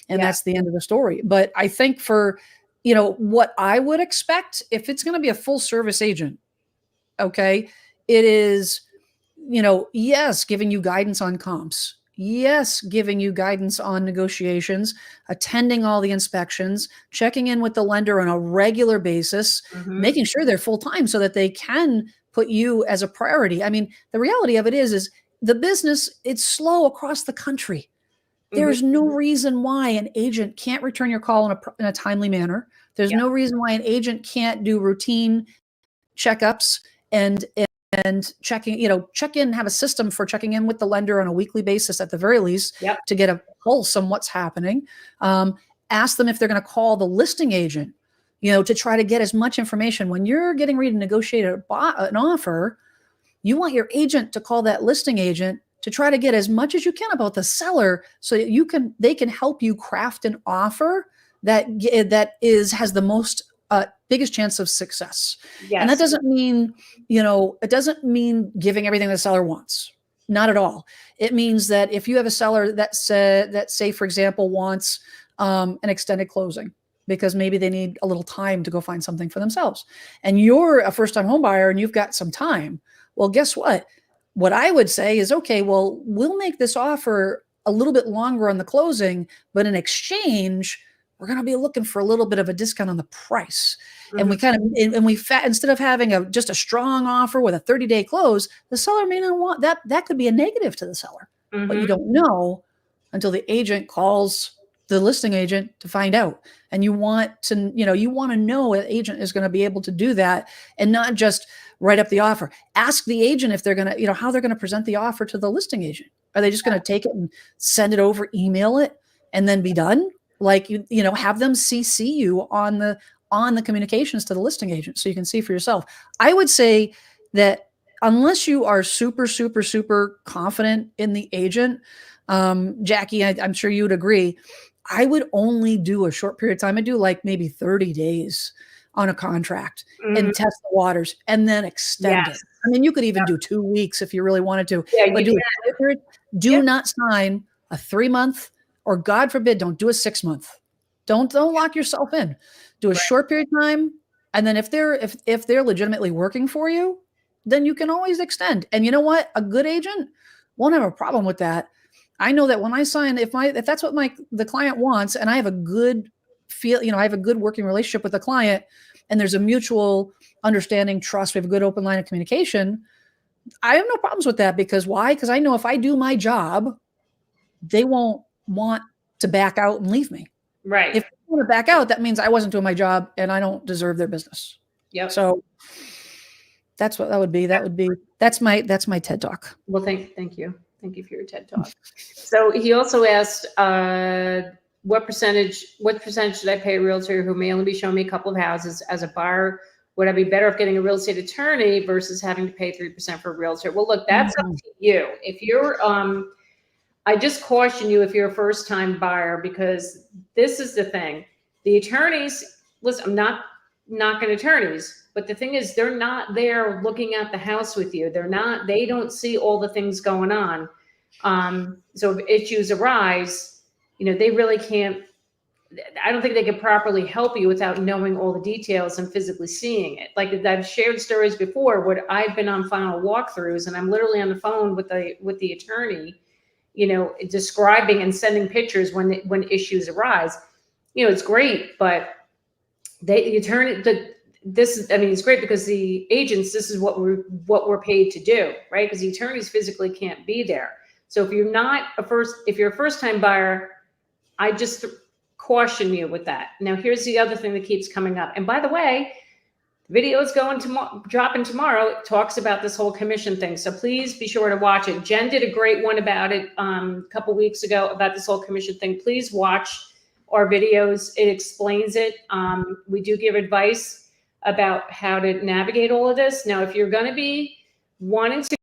And that's the end of the story. But I think for, what I would expect, if it's going to be a full service agent, okay, it is, yes, giving you guidance on comps. Yes, giving you guidance on negotiations, attending all the inspections, checking in with the lender on a regular basis, making sure they're full-time so that they can put you as a priority. I mean, the reality of it is the business, it's slow across the country. There's no reason why an agent can't return your call in a timely manner. There's no reason why an agent can't do routine checkups and check in, have a system for checking in with the lender on a weekly basis at the very least to get a pulse on what's happening. Ask them if they're going to call the listing agent, to try to get as much information. When you're getting ready to negotiate an offer, you want your agent to call that listing agent to try to get as much as you can about the seller so that they can help you craft an offer that has the most biggest chance of success. And that doesn't mean, it doesn't mean giving everything the seller wants. Not at all. It means that if you have a seller that say, for example, wants an extended closing because maybe they need a little time to go find something for themselves, and you're a first-time home buyer and you've got some time, well, guess what? what I would say is, okay, well, we'll make this offer a little bit longer on the closing, but in exchange, we're going to be looking for a little bit of a discount on the price. And we kind of, and we instead of having just a strong offer with a 30-day close, the seller may not want that. That could be a negative to the seller, but you don't know until the agent calls the listing agent to find out. And you want to, you want to know an agent is going to be able to do that and not just write up the offer. Ask the agent if they're going to, how they're going to present the offer to the listing agent. Are they just going to take it and send it over, email it, and then be done? Like, have them CC you on the communications to the listing agent so you can see for yourself. I would say that unless you are super, super, super confident in the agent, Jackie, I'm sure you would agree, I would only do a short period of time. I do like maybe 30 days on a contract and test the waters and then extend it. I mean, you could even do 2 weeks if you really wanted to, but do not sign a 3-month, or God forbid, don't do a 6-month. Don't lock yourself in. Do a short period of time. And then if they're legitimately working for you, then you can always extend. And you know what? A good agent won't have a problem with that. I know that when I sign, if that's what the client wants, and I have a good I have a good working relationship with the client, and there's a mutual understanding, trust, we have a good open line of communication, I have no problems with that. Because why? Because I know if I do my job, they won't want to back out and leave me. Right. If they want to back out, that means I wasn't doing my job and I don't deserve their business. Yep. So that's what that would be. That's my TED Talk. Well, thank you. Thank you for your TED Talk. So he also asked, what percentage should I pay a realtor who may only be showing me a couple of houses? As a buyer, would I be better off getting a real estate attorney versus having to pay 3% for a realtor? Well, look, that's up to you. If you're, I just caution you if you're a first-time buyer, because this is the thing. The attorneys, listen, I'm not knocking attorneys, but the thing is, they're not there looking at the house with you. They don't see all the things going on. So if issues arise, they really can't, I don't think they can properly help you without knowing all the details and physically seeing it. Like I've shared stories before where I've been on final walkthroughs and I'm literally on the phone with the attorney, describing and sending pictures when issues arise. It's great, but it's great because the agents, this is what we're paid to do, right? Because the attorneys physically can't be there. So if you're a first-time buyer, I just caution you with that. Now, here's the other thing that keeps coming up. And by the way, the video is dropping tomorrow. It talks about this whole commission thing. So please be sure to watch it. Jen did a great one about it a couple weeks ago about this whole commission thing. Please watch our videos. It explains it. We do give advice about how to navigate all of this. Now, if you're going to be wanting to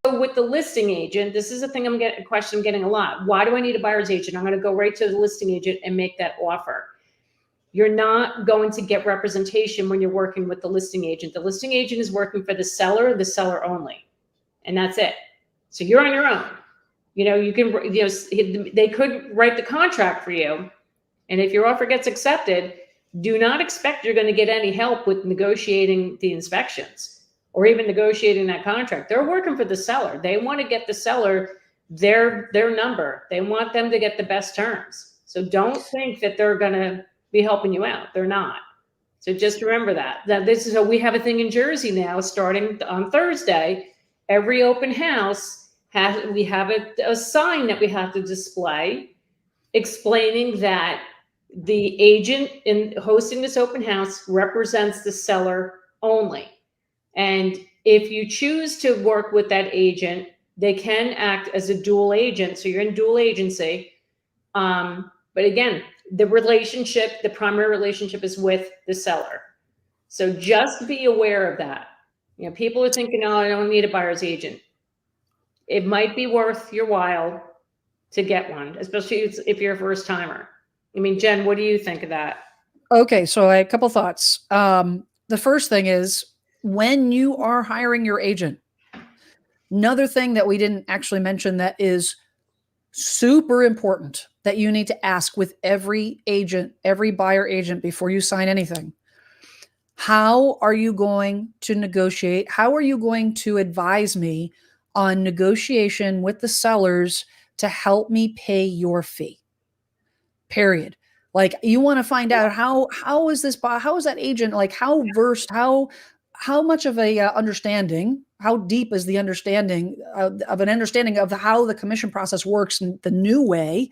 go with the listing agent, this is a thing a question I'm getting a lot. Why do I need a buyer's agent? I'm going to go right to the listing agent and make that offer. You're not going to get representation when you're working with the listing agent. The listing agent is working for the seller only, and that's it. So you're on your own. You can, they could write the contract for you, and if your offer gets accepted, do not expect you're going to get any help with negotiating the inspections or even negotiating that contract. They're working for the seller. They want to get the seller their number. They want them to get the best terms. So don't think that they're going to be helping you out. They're not. So just remember that. We have a thing in Jersey now, starting on Thursday. Every open house we have a sign that we have to display explaining that the agent in hosting this open house represents the seller only. And if you choose to work with that agent, they can act as a dual agent. So you're in dual agency. But again, the primary relationship is with the seller. So just be aware of that. People are thinking, oh, I don't need a buyer's agent. It might be worth your while to get one, especially if you're a first timer. Jen, what do you think of that? Okay, so I have a couple thoughts. The first thing is, when you are hiring your agent, another thing that we didn't actually mention that is super important that you need to ask with every agent, every buyer agent before you sign anything. How are you going to negotiate? How are you going to advise me on negotiation with the sellers to help me pay your fee? Period. Like, you want to find out how is this, how is that agent, like, how versed, how much of a understanding, how deep is the understanding of an understanding of how the commission process works in the new way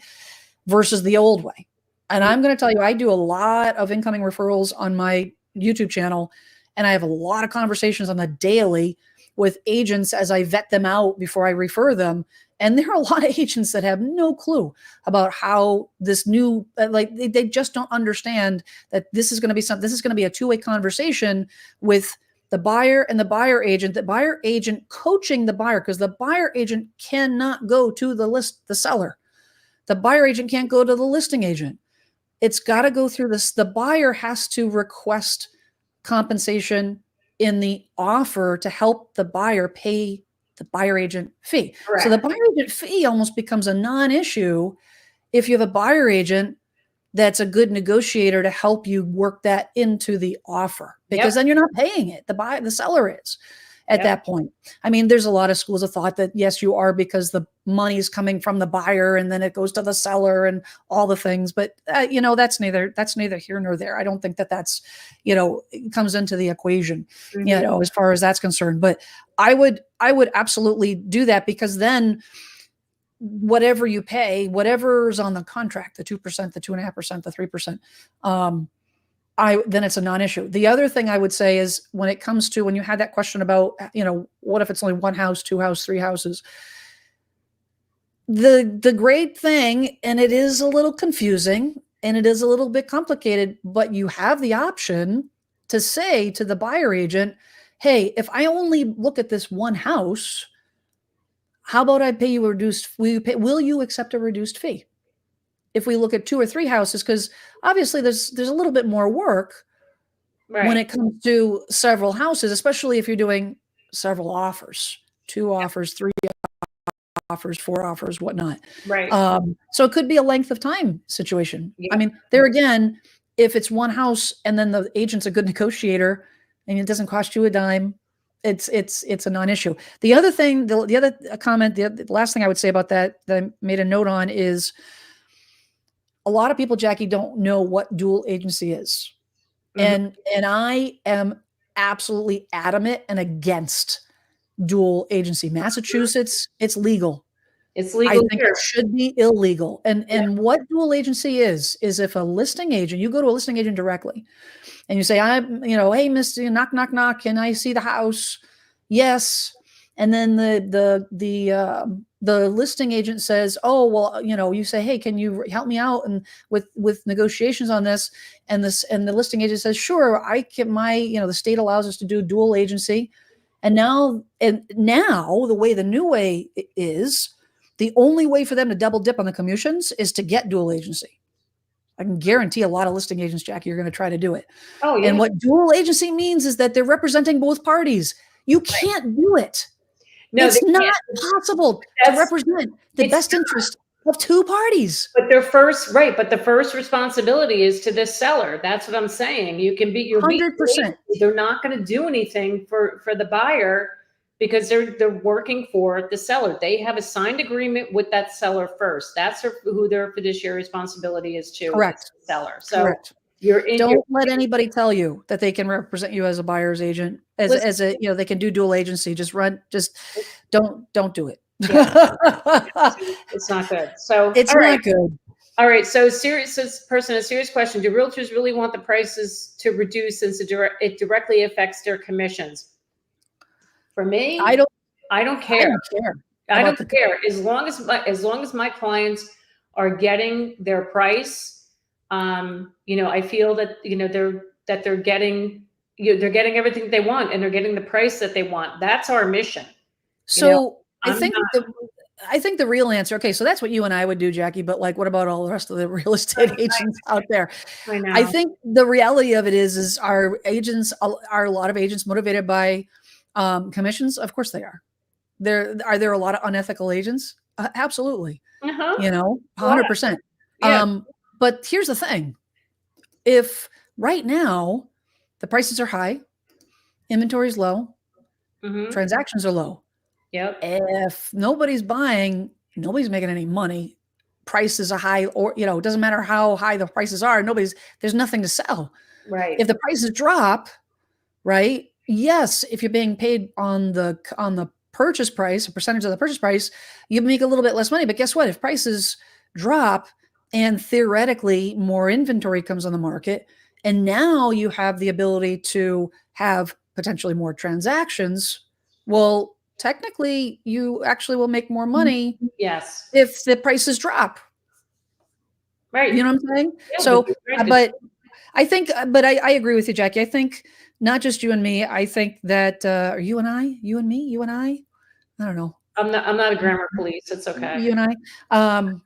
versus the old way. And I'm going to tell you, I do a lot of incoming referrals on my YouTube channel, and I have a lot of conversations on the daily with agents as I vet them out before I refer them. And there are a lot of agents that have no clue about how this new, like, they just don't understand that this is going to be something, this is going to be a two-way conversation with the buyer and the buyer agent coaching the buyer, because the buyer agent cannot go to the seller. The buyer agent can't go to the listing agent. It's got to go through this. The buyer has to request compensation in the offer to help the buyer pay the buyer agent fee. Correct. So the buyer agent fee almost becomes a non-issue if you have a buyer agent that's a good negotiator to help you work that into the offer, because then you're not paying it. The seller is at that point. I mean, there's a lot of schools of thought that yes, you are, because the money is coming from the buyer and then it goes to the seller and all the things. But you know, that's neither here nor there. I don't think that that's, you know, it comes into the equation, you know, as far as that's concerned. But I would absolutely do that, because then whatever you pay, whatever's on the contract, the 2%, the 2.5%, the 3%, then it's a non-issue. The other thing I would say is, when it comes to, when you had that question about, you know, what if it's only one house, two houses, three houses? The great thing, and it is a little confusing and it is a little bit complicated, but you have the option to say to the buyer agent, hey, if I only look at this one house, how about I pay you a reduced, will you accept a reduced fee? If we look at two or three houses, because obviously there's a little bit more work when it comes to several houses, especially if you're doing several offers, 2 offers, 3 offers, 4 offers, whatnot. So it could be a length of time situation. I mean, there again, if it's one house and then the agent's a good negotiator and it doesn't cost you a dime, it's a non-issue. The other thing, the other comment, the last thing I would say about that I made a note on is, a lot of people, Jackie, don't know what dual agency is. And I am absolutely adamant and against dual agency. Massachusetts, it's legal. It's legal. I think it should be illegal. And what dual agency is if a listing agent, you go to a listing agent directly and you say, I'm, you know, hey, Mr. Knock, knock, knock, can I see the house? Yes. And then the listing agent says, oh, well, you know, you say, hey, can you help me out and with negotiations on this? And the listing agent says, sure, I can, you know, the state allows us to do dual agency. And now the way, the new way is, the only way for them to double dip on the commissions is to get dual agency. I can guarantee a lot of listing agents, Jackie, are going to try to do it. Oh, yeah. And what dual agency means is that they're representing both parties. You can't do it. No, it's not possible to represent the best interest of two parties. But the first responsibility is to the seller. That's what I'm saying. You can be, you're 100%. They're not going to do anything for the buyer, because they're working for the seller. They have a signed agreement with that seller first. That's who their fiduciary responsibility is to. Correct. The seller. So correct. Don't let anybody tell you that they can represent you as a buyer's agent, as a, you know, they can do dual agency. Just don't do it. Yeah. It's not good. So it's not good. All right. So a serious question. Do realtors really want the prices to reduce, since it directly affects their commissions? For me, I don't care. I don't care. As long as my clients are getting their price, you know, I feel that, you know, they're getting everything they want, and they're getting the price that they want. That's our mission. So, you know, I think the real answer, okay, so that's what you and I would do, Jackie, but like, what about all the rest of the real estate agents out there? I know. I think the reality of it is are a lot of agents motivated by commissions? Of course they are. Are there a lot of unethical agents? Absolutely. You know, 100%. But here's the thing. If right now the prices are high, inventory is low, Mm-hmm. transactions are low. Yep. If nobody's buying, nobody's making any money. Prices are high, or it doesn't matter how high the prices are. There's nothing to sell. Right. If the prices drop, right? Yes, if you're being paid on the purchase price, a percentage of the purchase price, you make a little bit less money. But guess what? If prices drop and theoretically more inventory comes on the market, and now you have the ability to have potentially more transactions, well, technically you actually will make more money Yes. if the prices drop. Right. You know what I'm saying? Yeah, So, right. but I think, but I agree with you, Jackie. I think not just you and me. I think that, are you and I, you and me, you and I don't know. I'm not a grammar police. It's okay. You and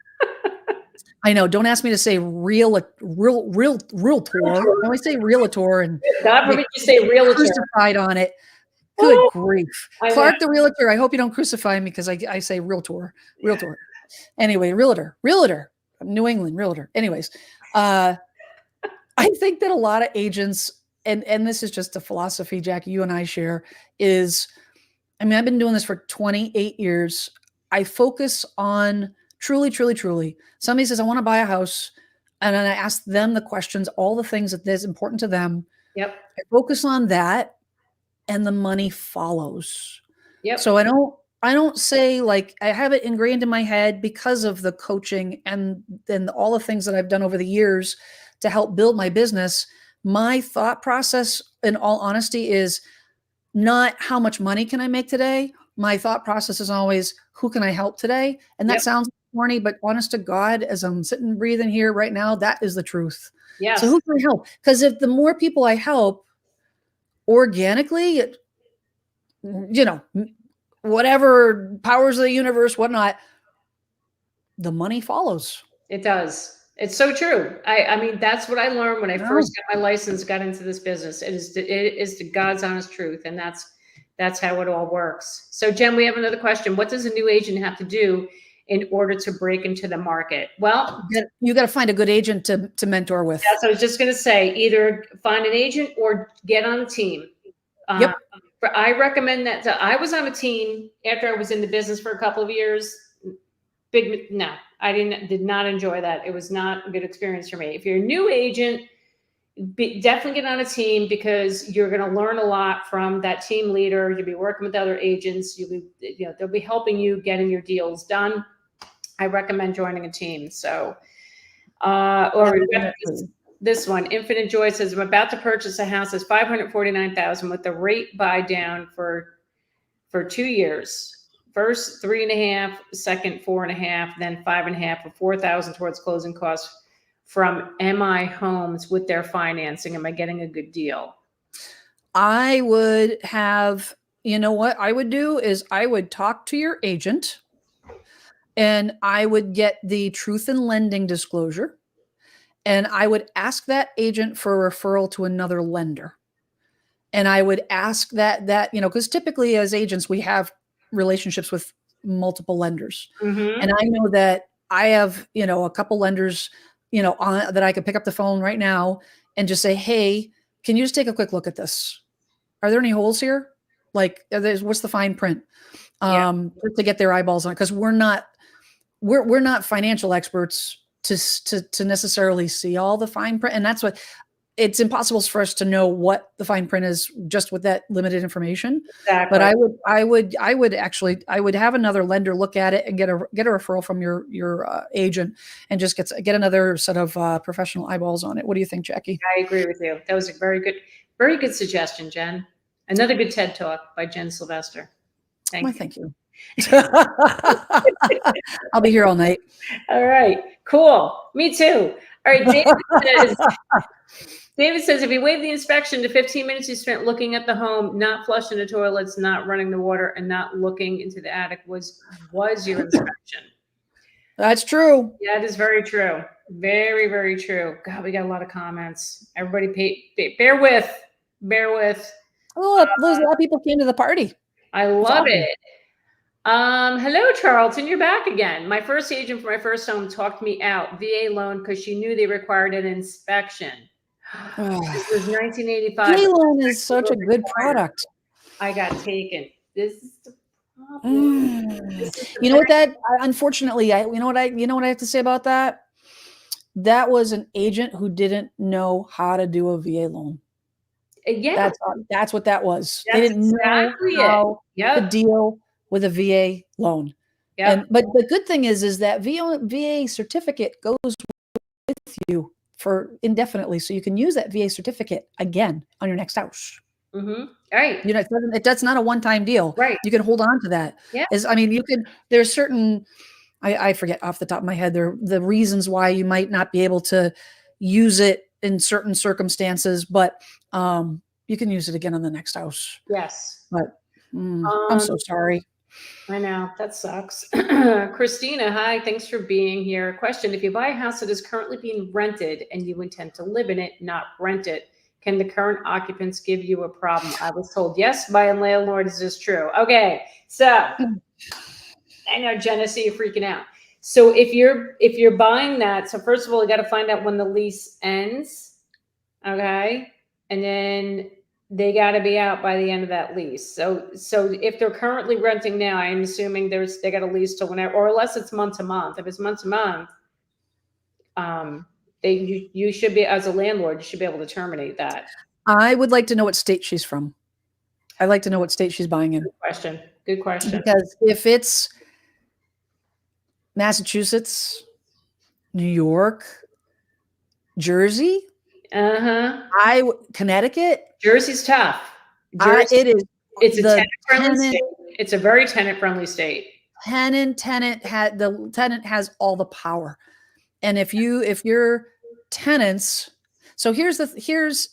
I know. Don't ask me to say realtor. I always say realtor and God forbid you say realtor. crucified on it. Good grief. I Clark know. the realtor. I hope you don't crucify me because I say realtor. Anyway, realtor. New England realtor. Anyways, I think that a lot of agents, and this is just a philosophy, Jackie, you and I share, is, I mean, I've been doing this for 28 years. I focus on truly. Somebody says, I want to buy a house. And then I ask them the questions, all the things that is important to them. Yep. I focus on that and the money follows. Yep. So I don't say, like, I have it ingrained in my head because of the coaching and then all the things that I've done over the years to help build my business. My thought process, in all honesty, is not how much money can I make today. My thought process is always, who can I help today? And that sounds corny, but honest to God, as I'm sitting breathing here right now, that is the truth. Yes. So who can I help? Because if the more people I help organically, whatever powers of the universe, whatnot, the money follows. It does. It's so true. I mean, that's what I learned when I first got my license, got into this business. It is the God's honest truth. And that's how it all works. So Jen, we have another question. What does a new agent have to do in order to break into the market? Well, you got to find a good agent to mentor with. That's what I was just going to say. Either find an agent or get on a team. Yep. I recommend that. I was on a team after I was in the business for a couple of years. No, I did not enjoy that. It was not a good experience for me. If you're a new agent, definitely get on a team because you're going to learn a lot from that team leader. You'll be working with other agents. They'll be helping you getting your deals done. I recommend joining a team. So, this one, Infinite Joy says, I'm about to purchase a house that's $549,000 with the rate buy down for 2 years. First 3.5, second 4.5, then 5.5 or 4,000 towards closing costs from MI Homes with their financing. Am I getting a good deal? I would have, what I would do is I would talk to your agent and I would get the truth in lending disclosure. And I would ask that agent for a referral to another lender. And I would ask that, because typically as agents, we have relationships with multiple lenders. Mm-hmm. And I know that I have, a couple lenders, that I could pick up the phone right now and just say, hey, can you just take a quick look at this? Are there any holes here? Like, what's the fine print? To get their eyeballs on it. Because we're not financial experts to necessarily see all the fine print. And that's what, it's impossible for us to know what the fine print is just with that limited information. Exactly. But I would have another lender look at it and get a referral from your agent and just get another set of professional eyeballs on it. What do you think, Jackie? I agree with you. That was a very good suggestion, Jen. Another good TED Talk by Jen Sylvester. Thank you. I'll be here all night. All right, cool. Me too. All right, David says, if you waive the inspection to 15 minutes you spent looking at the home, not flushing the toilets, not running the water, and not looking into the attic was your inspection. That's true. Yeah, it is very true. Very, very true. God, we got a lot of comments. Everybody bear with. Oh, a lot of people came to the party. I love it. Hello, Charlton. You're back again. My first agent for my first home talked me out VA loan because she knew they required an inspection. Ugh. This was 1985. VA loan is such a good product. I got taken. This is the problem. Mm. This is the You know what that unfortunately, you know what I have to say about that? That was an agent who didn't know how to do a VA loan. yeah, That's what that was. They that's didn't know exactly it. how to Yep. deal with a VA loan. Yep. But the good thing is that VA certificate goes with you for indefinitely, so you can use that VA certificate again on your next house. Right. You know, that's not a one-time deal. Right. You can hold on to that. Yeah. I mean, you can. There's certain. I forget off the top of my head the reasons why you might not be able to use it in certain circumstances, but you can use it again on the next house. Yes. But I'm so sorry. I know, that sucks. Christina, hi, thanks for being here. Question: if you buy a house that is currently being rented and you intend to live in it, not rent it, can the current occupants give you a problem? I was told yes by a landlord. Is this true? Okay, so I know, Jenna, see you freaking out. So if you're buying that, so first of all, you got to find out when the lease ends, okay, and then they got to be out by the end of that lease. So if they're currently renting now, I'm assuming they got a lease till whenever, or unless it's month to month. If it's month to month, you should be, as a landlord, you should be able to terminate that. I would like to know what state she's from. I'd like to know what state she's buying in. Good question. Because if it's Massachusetts, New York, Jersey, Connecticut, Jersey's tough. Jersey, it is. It's a tenant-friendly state. It's a very tenant-friendly state. The tenant has all the power, and if your tenants. So here's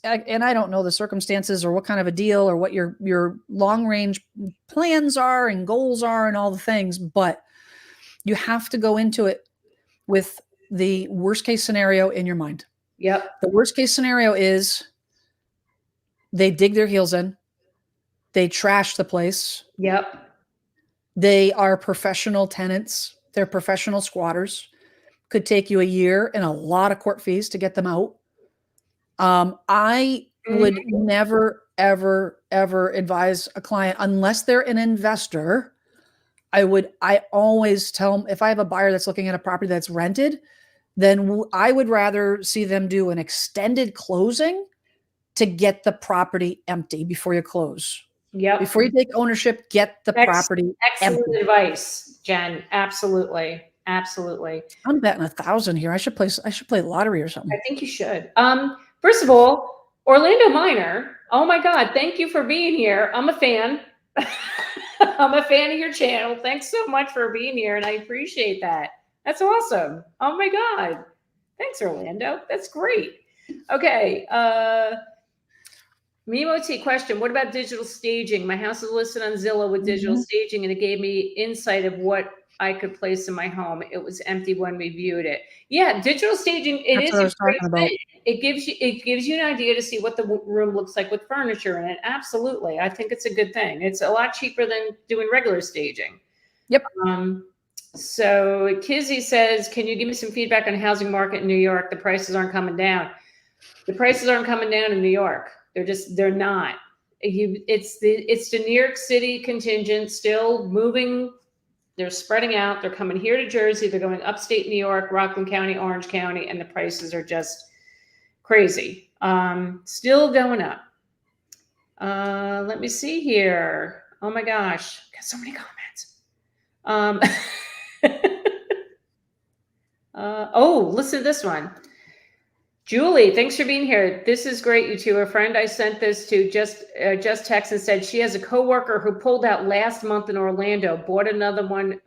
and I don't know the circumstances or what kind of a deal or what your long range plans are and goals are and all the things, but you have to go into it with the worst case scenario in your mind. Yep. The worst case scenario is they dig their heels in. They trash the place. Yep. They are professional tenants. They're professional squatters. Could take you a year and a lot of court fees to get them out. I would never, ever, ever advise a client unless they're an investor. I always tell them if I have a buyer that's looking at a property that's rented, then I would rather see them do an extended closing to get the property empty before you close. Yep. Before you take ownership, get the property excellent empty. Advice, Jen. Absolutely. Absolutely. I'm betting 1,000 here. I should play lottery or something. I think you should. First of all, Orlando Minor. Oh my God. Thank you for being here. I'm a fan. I'm a fan of your channel. Thanks so much for being here. And I appreciate that. That's awesome. Oh my God. Thanks, Orlando. That's great. Okay. Mimo T question: what about digital staging? My house is listed on Zillow with digital staging, and it gave me insight of what I could place in my home. It was empty when we viewed it. Yeah, digital staging. That's what I was talking about. It gives you an idea to see what the room looks like with furniture in it. Absolutely, I think it's a good thing. It's a lot cheaper than doing regular staging. Yep. So Kizzy says, can you give me some feedback on the housing market in New York? The prices aren't coming down. The prices aren't coming down in New York. They're not. It's the New York City contingent still moving. They're spreading out. They're coming here to Jersey. They're going upstate New York, Rockland County, Orange County, and the prices are just crazy. Still going up. Let me see here. Oh my gosh, got so many comments. Listen to this one. Julie, thanks for being here. This is great, you two. A friend I sent this to just texted and said she has a coworker who pulled out last month in Orlando, bought another one,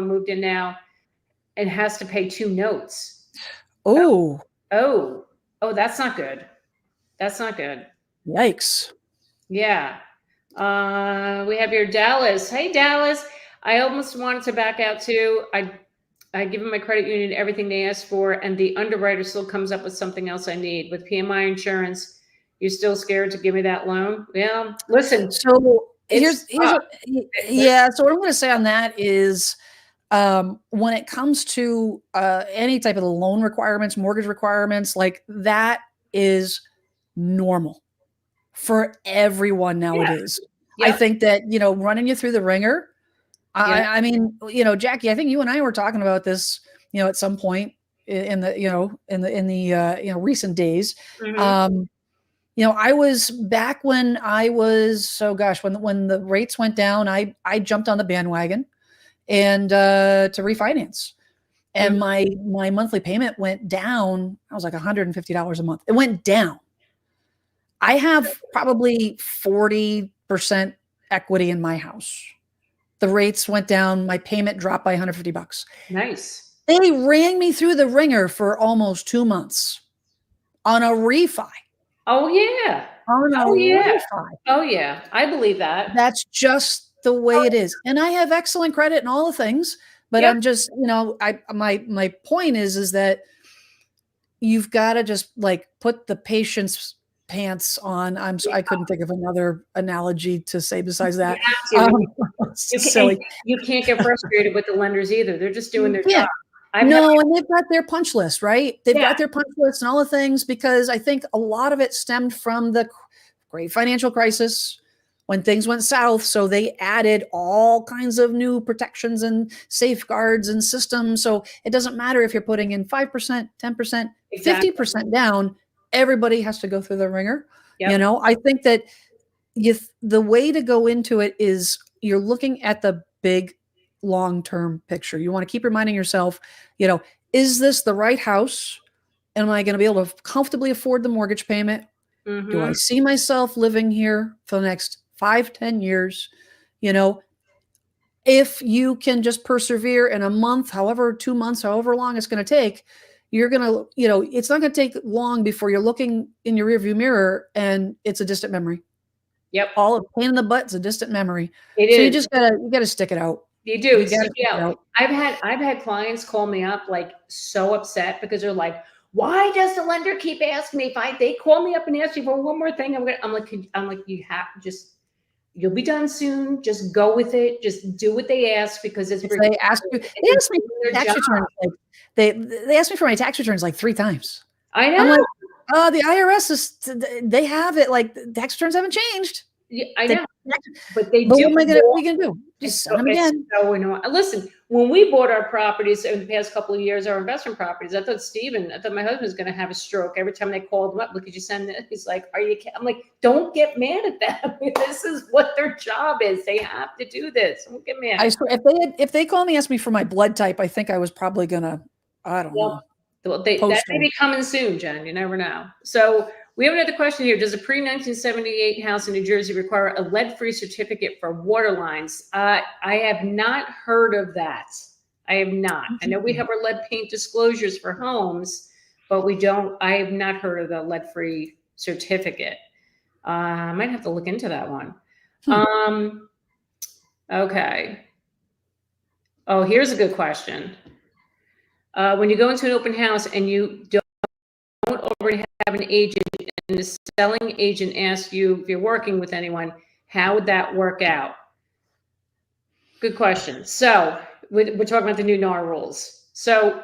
moved in now, and has to pay 2 notes. Oh, that's not good. That's not good. Yikes. Yeah. We have your Dallas. Hey, Dallas. I almost wanted to back out too. I give them my credit union everything they asked for, and the underwriter still comes up with something else I need. With PMI insurance, you're still scared to give me that loan? Yeah, listen. So here's so what I'm going to say on that is when it comes to any type of loan requirements, mortgage requirements like that, is normal for everyone nowadays. I Yep. think that, running you through the ringer. Yeah. I mean, Jackie, I think you and I were talking about this, at some point in the, in the recent days. Mhm. I was back when I was, so gosh, when the rates went down, I jumped on the bandwagon and to refinance. And Mhm. my monthly payment went down. I was like $150 a month. It went down. I have probably 40% equity in my house. The rates went down. My payment dropped by $150. Nice. They ran me through the ringer for almost 2 months on a refi. Oh, yeah. On a Oh, yeah. refi. Oh, yeah. I believe that. That's just the way it is. And I have excellent credit and all the things, but Yep. I'm just, my point is that you've got to just like put the patient's pants on. I couldn't think of another analogy to say besides You that. have to. It's You just can, and silly. you can't get frustrated with the lenders either. They're just doing their Yeah. job. I've had, No, and they've got their punch list, right? They've yeah. got their punch list and all the things, because I think a lot of it stemmed from the great financial crisis when things went south. So they added all kinds of new protections and safeguards and systems. So it doesn't matter if you're putting in 5%, 10%, Exactly. 50% down, everybody has to go through the ringer. Yep. I think that the way to go into it is you're looking at the big long-term picture. You want to keep reminding yourself, is this the right house? Am I going to be able to comfortably afford the mortgage payment? Do I Mhm. see myself living here for the next 5, 10 years? You know, if you can just persevere in a month, however, 2 months, however long it's going to take, you're going to, it's not going to take long before you're looking in your rearview mirror and it's a distant memory. Yep. All a pain in the butt is a distant memory. It So is. you gotta stick it out. You do. You It's gotta sticky stick it out. out. I've had clients call me up like so upset because they're like, "Why does the lender keep asking me if they call me up and ask you for one more thing?" I'm like, you have just you'll be done soon. Just go with it. Just do what they ask because it's If they ask you, and they they're asked me doing for their my tax job. returns, like, they asked me for my tax returns like 3 times. I I'm know. like, the IRS they have it, like, the tax returns haven't changed. Yeah, I The know. tax But they But do what are you gonna do? Just send them it's again. so annoying. Listen, when we bought our properties in the past couple of years, our investment properties, I thought my husband was going to have a stroke every time they called him up. Look, could you send it? He's like, "Are you?" I'm like, "Don't get mad at them. This is what their job is. They have to do this. Don't get I mad." swear, if they call me, ask me for my blood type, I think I was probably gonna, I don't Well, know, that post may them. be coming soon, Jen. You never know. So we have another question here. Does a pre-1978 house in New Jersey require a lead-free certificate for water lines? I have not heard of that. I have not. I know we have our lead paint disclosures for homes, but we don't. I have not heard of the lead-free certificate. I might have to look into that one. Hmm. Okay. Oh, here's a good question. When you go into an open house and you don't already have an agent and the selling agent asks you if you're working with anyone, how would that work out? Good question. So we're talking about the new NAR rules. So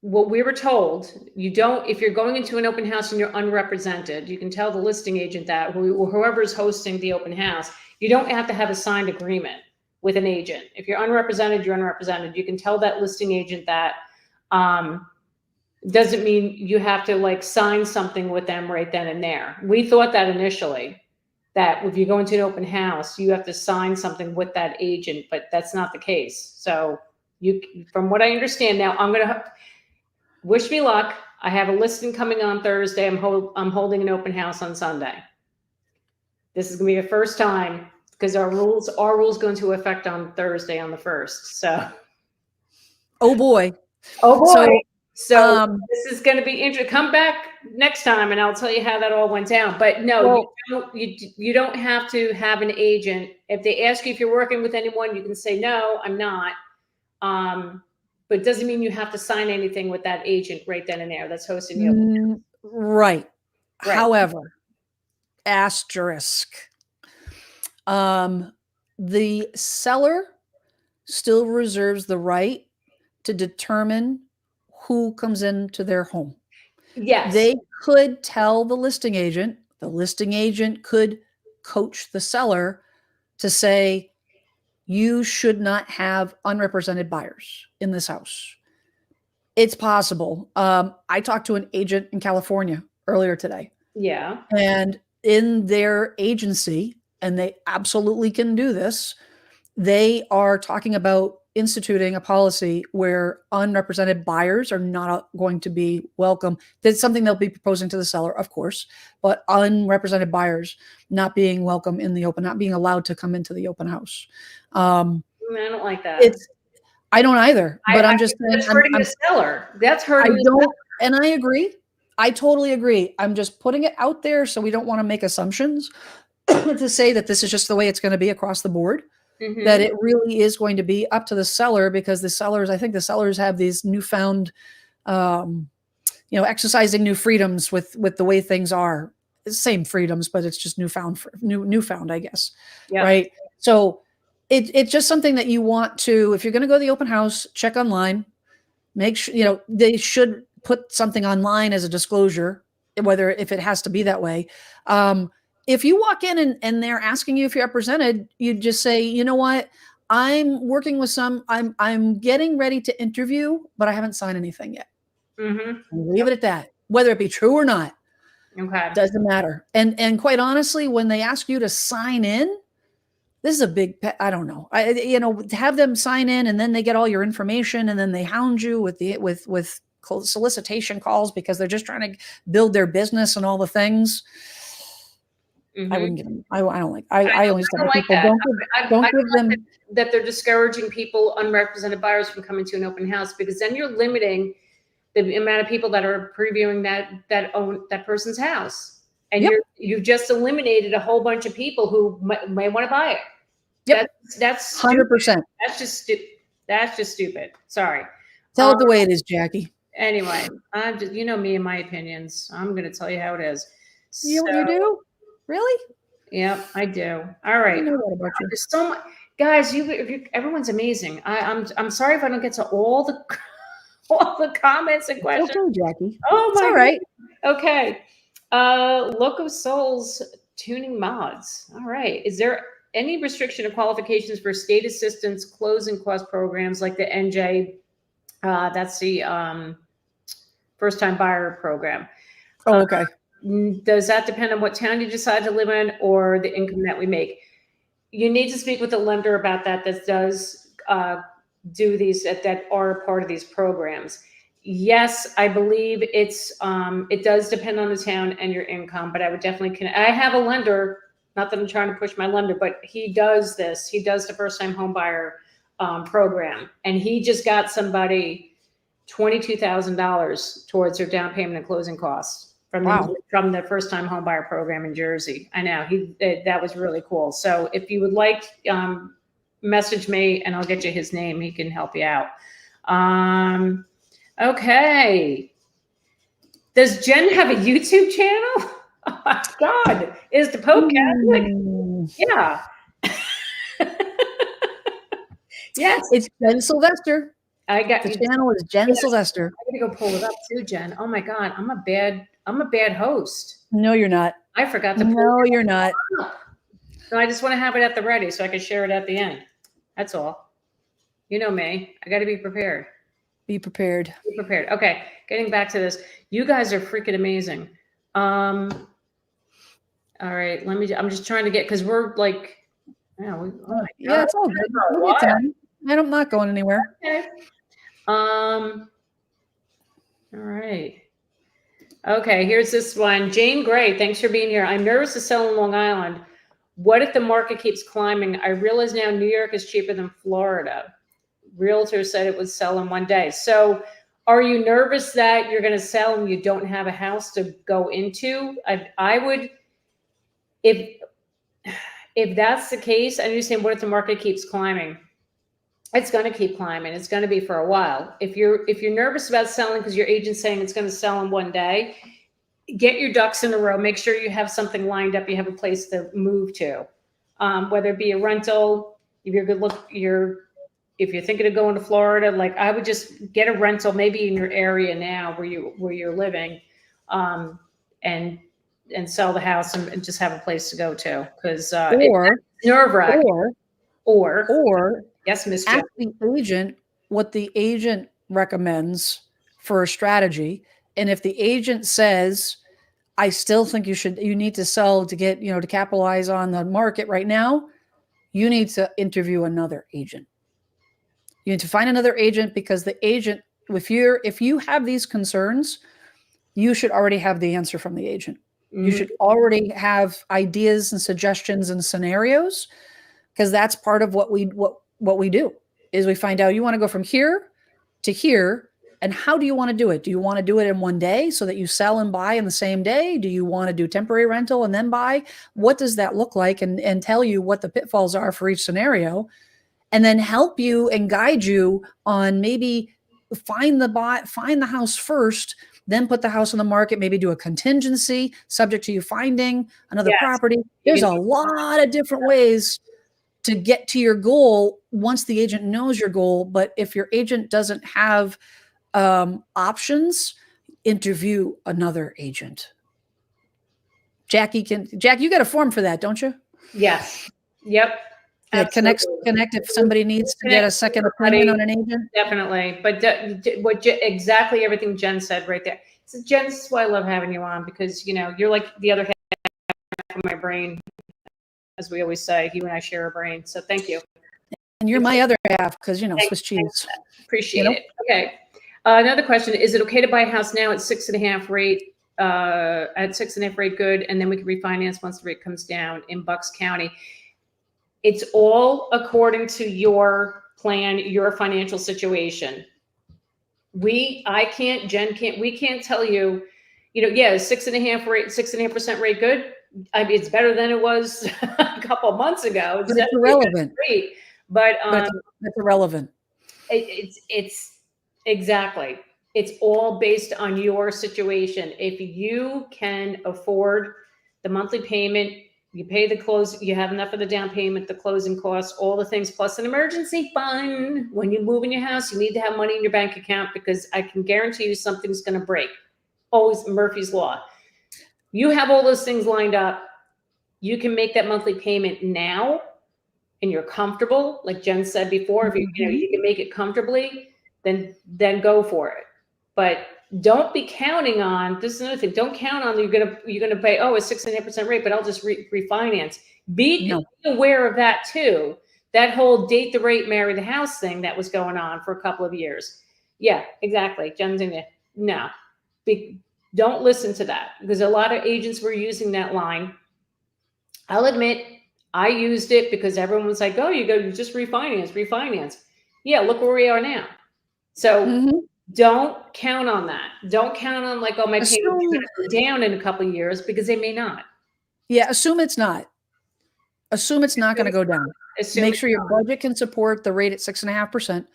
what we were told, if you're going into an open house and you're unrepresented, you can tell the listing agent that, whoever's hosting the open house, you don't have to have a signed agreement with an agent. If you're unrepresented, you're unrepresented. You can tell that listing agent that. Doesn't mean you have to like sign something with them right then and there. We thought that initially, that if you go into an open house, you have to sign something with that agent, but that's not the case. So from what I understand now, I'm going to wish me luck. I have a listing coming on Thursday. I'm holding an open house on Sunday. This is going to be the first time because our rules go into effect on Thursday on the 1st. So, Oh boy. oh boy. So, So um, this is going to be interesting. Come back next time, and I'll tell you how that all went down. But no, well, you don't have to have an agent. If they ask you if you're working with anyone, you can say no, I'm not. But it doesn't mean you have to sign anything with that agent right then and there. That's hosting the open. right. Right. However, asterisk. Um, the seller still reserves the right to determine who comes into their home. Yes. They could tell the listing agent could coach the seller to say, you should not have unrepresented buyers in this house. It's possible. I talked to an agent in California earlier today. Yeah. And in their agency, and they absolutely can do this, they are talking about instituting a policy where unrepresented buyers are not going to be welcome. That's something they'll be proposing to the seller, of course, but unrepresented buyers not being welcome in the open, not being allowed to come into the open house. I don't like that. I don't either, but I'm just saying, that's hurting the seller. That's I hurting the seller. don't, and I agree. I totally agree. I'm just putting it out there so we don't want to make assumptions to say that this is just the way it's going to be across the board. Mhm. That it really is going to be up to the seller, because the sellers, I think the sellers have these newfound, exercising new freedoms with the way things are. Same freedoms, but it's just newfound, I guess. Yeah. Right. So it's just something that you want to, if you're going to go to the open house, check online, make sure, they should put something online as a disclosure, whether if it has to be that way. If you walk in and they're asking you if you're represented, you just say, you know what, I'm working with I'm getting ready to interview, but I haven't signed anything yet. Mm-hmm. Leave it at that. Whether it be true or not, Okay. doesn't matter. And quite honestly, when they ask you to sign in, this is a big, I don't know, have them sign in and then they get all your information and then they hound you with solicitation calls because they're just trying to build their business and all the things. Mm-hmm. I wouldn't give them. I don't like. I always tell people, that. don't give them that they're discouraging people, unrepresented buyers, from coming to an open house, because then you're limiting the amount of people that are previewing that own that person's house, and Yep. you've just eliminated a whole bunch of people who may want to buy it. Yep. That's 100%. That's just stupid. Sorry. Tell it the way it is, Jackie. Anyway, I'm just, me and my opinions. I'm going to tell you how it is. You do? Really? Yeah, I do. All right. I know that about you. There's so much, guys. Everyone's amazing. I'm sorry if I don't get to all the comments and questions. Okay, Jackie. Oh my. It's all right. Okay. Look of Souls tuning mods. All right. Is there any restriction or qualifications for state assistance closing cost programs like the NJ? That's the first time buyer program. Oh, okay. Does that depend on what town you decide to live in or the income that we make? You need to speak with the lender about that. That does do these that are part of these programs. Yes, I believe it does depend on the town and your income, but I would definitely I have a lender. Not that I'm trying to push my lender, but he does this. He does the first time home buyer program, and he just got somebody $22,000 towards their down payment and closing costs from the first time home buyer program in Jersey. I know that was really cool. So if you would like, message me and I'll get you his name. He can help you out. Okay. Does Jen have a YouTube channel? Oh my God. Is the Pope Catholic? Yeah. Yes. It's Jen Sylvester. The channel is Jen Sylvester. I gotta go pull it up too, Jen. Oh my God. I'm a bad host. No, you're not. I forgot to No, you're not. So I just want to have it at the ready so I can share it at the end. That's all. You know me. I got to be prepared. Be prepared. Be prepared. Okay. Getting back to this. You guys are freaking amazing. All right. I'm just trying to get, because we're like, yeah, it's all good. We'll get time. I'm not going anywhere. Okay. All right. Okay, here's this one. Jane Gray, thanks for being here. I'm nervous to sell in Long Island. What if the market keeps climbing? I realize now New York is cheaper than Florida. Realtor said it would sell in one day. So are you nervous that you're going to sell and you don't have a house to go into? I would, if that's the case, I understand. What if the market keeps climbing? It's going to keep climbing. It's going to be for a while. If you're nervous about selling because your agent's saying it's going to sell in one day, get your ducks in a row. Make sure you have something lined up. You have a place to move to, whether it be a rental. If you're if you're thinking of going to Florida, like I would just get a rental, maybe in your area now where you're living, and sell the house and just have a place to go to, because Or, it's nerve-wracking. or Yes, Miss ask Jen. the agent what the agent recommends for a strategy. And if the agent says, I still think you need to sell to get, to capitalize on the market right now, you need to interview another agent. You need to find another agent, because the agent, if you have these concerns, you should already have the answer from the agent. You should already have ideas and suggestions and scenarios, because that's part of what we do, is we find out you want to go from here to here, and how do you want to do it? Do you want to do it in one day so that you sell and buy in the same day? Do you want to do temporary rental and then buy? What does that look like? And tell you what the pitfalls are for each scenario, and then help you and guide you on maybe find the house first, then put the house on the market, maybe do a contingency subject to you finding another property. There's a lot of different ways to get to your goal once the agent knows your goal. But if your agent doesn't have options, interview another agent. Jack, you got a form for that, don't you? Yes. Yep. That connect if somebody needs to get a second opinion on an agent. Definitely. But exactly everything Jen said right there. So Jen, this is why I love having you on, because you're like the other half of my brain, as we always say. You and I share a brain. So thank you. And you're my other half, because Swiss cheese. Appreciate it. Okay. Another question: is it okay to buy a house now at 6.5 rate? At 6.5 rate, good, and then we can refinance once the rate comes down in Bucks County? It's all according to your plan, your financial situation. Jen can't, we can't tell you, 6.5% rate good. I mean, it's better than it was a couple of months ago. It's irrelevant. Great, but it's irrelevant. It's exactly. It's all based on your situation. If you can afford the monthly payment, you pay the close, you have enough of the down payment, the closing costs, all the things, plus an emergency fund. When you move in your house, you need to have money in your bank account, because I can guarantee you something's going to break. Always Murphy's Law. You have all those things lined up. You can make that monthly payment now, and you're comfortable. Like Jen said before, if you can make it comfortably, then go for it. But don't be counting on, this is another thing, don't count on you're gonna pay, a 6.5% rate, but I'll just refinance. Be aware of that too. That whole date the rate, marry the house thing that was going on for a couple of years. Yeah, exactly. Jen's in there. No, don't listen to that, because a lot of agents were using that line. I'll admit, I used it because everyone was like, you just refinance. Yeah, look where we are now. So don't count on that. Don't count on like, my payment's going to go down in a couple of years, because they may not. Yeah, assume it's not. Assume it's not going to go down. Make sure your budget can support the rate at 6.5%.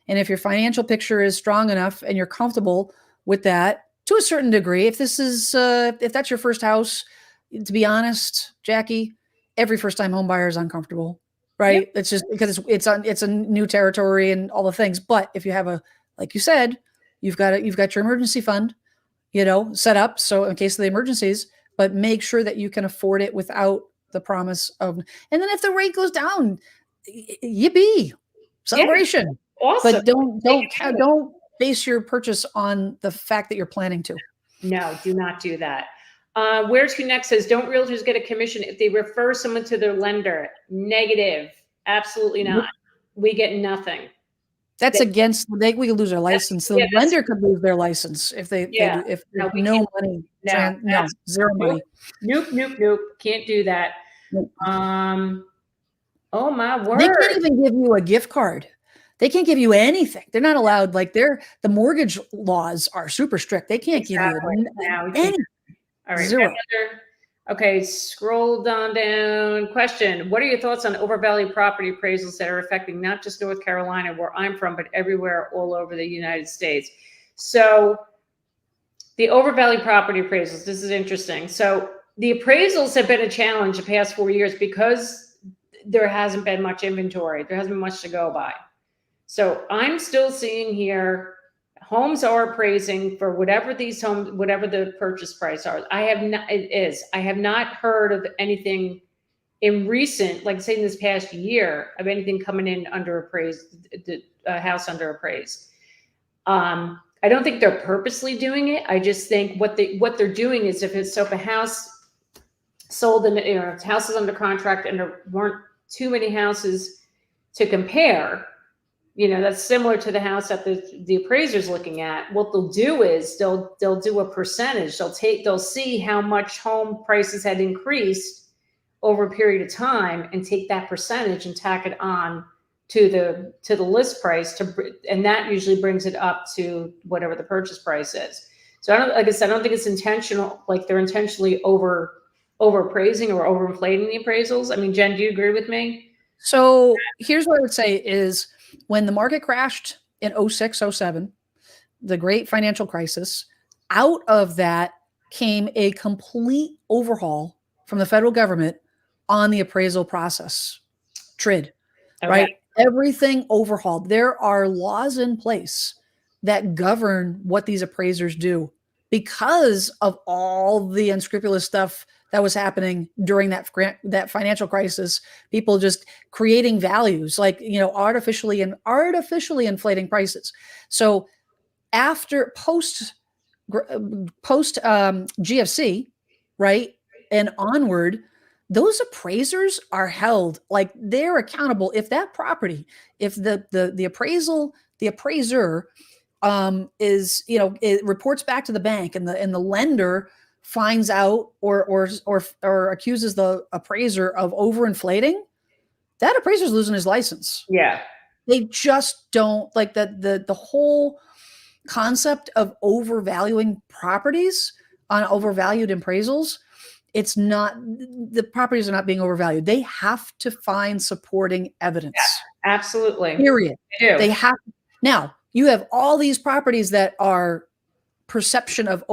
And if your financial picture is strong enough and you're comfortable with that to a certain degree, if this is, if that's your first house, to be honest, Jackie, every first-time home buyer is uncomfortable, right? Yep. It's just because it's a new territory and all the things. But if you have like you said, you've got your emergency fund, set up, so in case of the emergencies, but make sure that you can afford it without the promise of, and then if the rate goes down, yippee, celebration. Yeah. Awesome. But don't base your purchase on the fact that you're planning to. No, do not do that. Where to next says, don't realtors get a commission if they refer someone to their lender? Negative. Absolutely not. We get nothing. That's against, we could lose our license. The lender could lose their license if they if no money. No, zero money. Nope. Can't do that. Nope. Oh my word. They can't even give you a gift card. They can't give you anything. They're not allowed. Like the mortgage laws are super strict. They can't give you anything. All right. Zero. Okay, scroll down. Question: what are your thoughts on overvalued property appraisals that are affecting not just North Carolina, where I'm from, but everywhere all over the United States? So the overvalued property appraisals, this is interesting. So the appraisals have been a challenge the past 4 years because there hasn't been much inventory. There hasn't been much to go by. So I'm still seeing here homes are appraising for whatever these homes, whatever the purchase price are. I have not heard of anything in recent, like say in this past year, of anything coming in under appraised, the house under appraised. I don't think they're purposely doing it. I just think what they're doing is if a house sold and if the house is under contract and there weren't too many houses to compare, that's similar to the house that the appraiser's looking at. What they'll do is they'll do a percentage. They'll see how much home prices had increased over a period of time and take that percentage and tack it on to the list price and that usually brings it up to whatever the purchase price is. So like I said, I don't think it's intentional, like they're intentionally overappraising or overinflating the appraisals. I mean, Jen, do you agree with me? So here's what I would say is when the market crashed in 06, 07, the great financial crisis, out of that came a complete overhaul from the federal government on the appraisal process. TRID, right? Everything overhauled. There are laws in place that govern what these appraisers do because of all the unscrupulous stuff that was happening during that financial crisis. People just creating values, like artificially inflating prices. So after post GFC, right, and onward, those appraisers are held, like they're accountable. If that property, if the appraiser is, it reports back to the bank and the lender finds out or accuses the appraiser of overinflating, that appraiser's losing his license. Yeah. They just don't like that. The whole concept of overvaluing properties on overvalued appraisals, it's not, the properties are not being overvalued. They have to find supporting evidence. Yeah, absolutely. Period. They do. They have. Now, you have all these properties that are perception of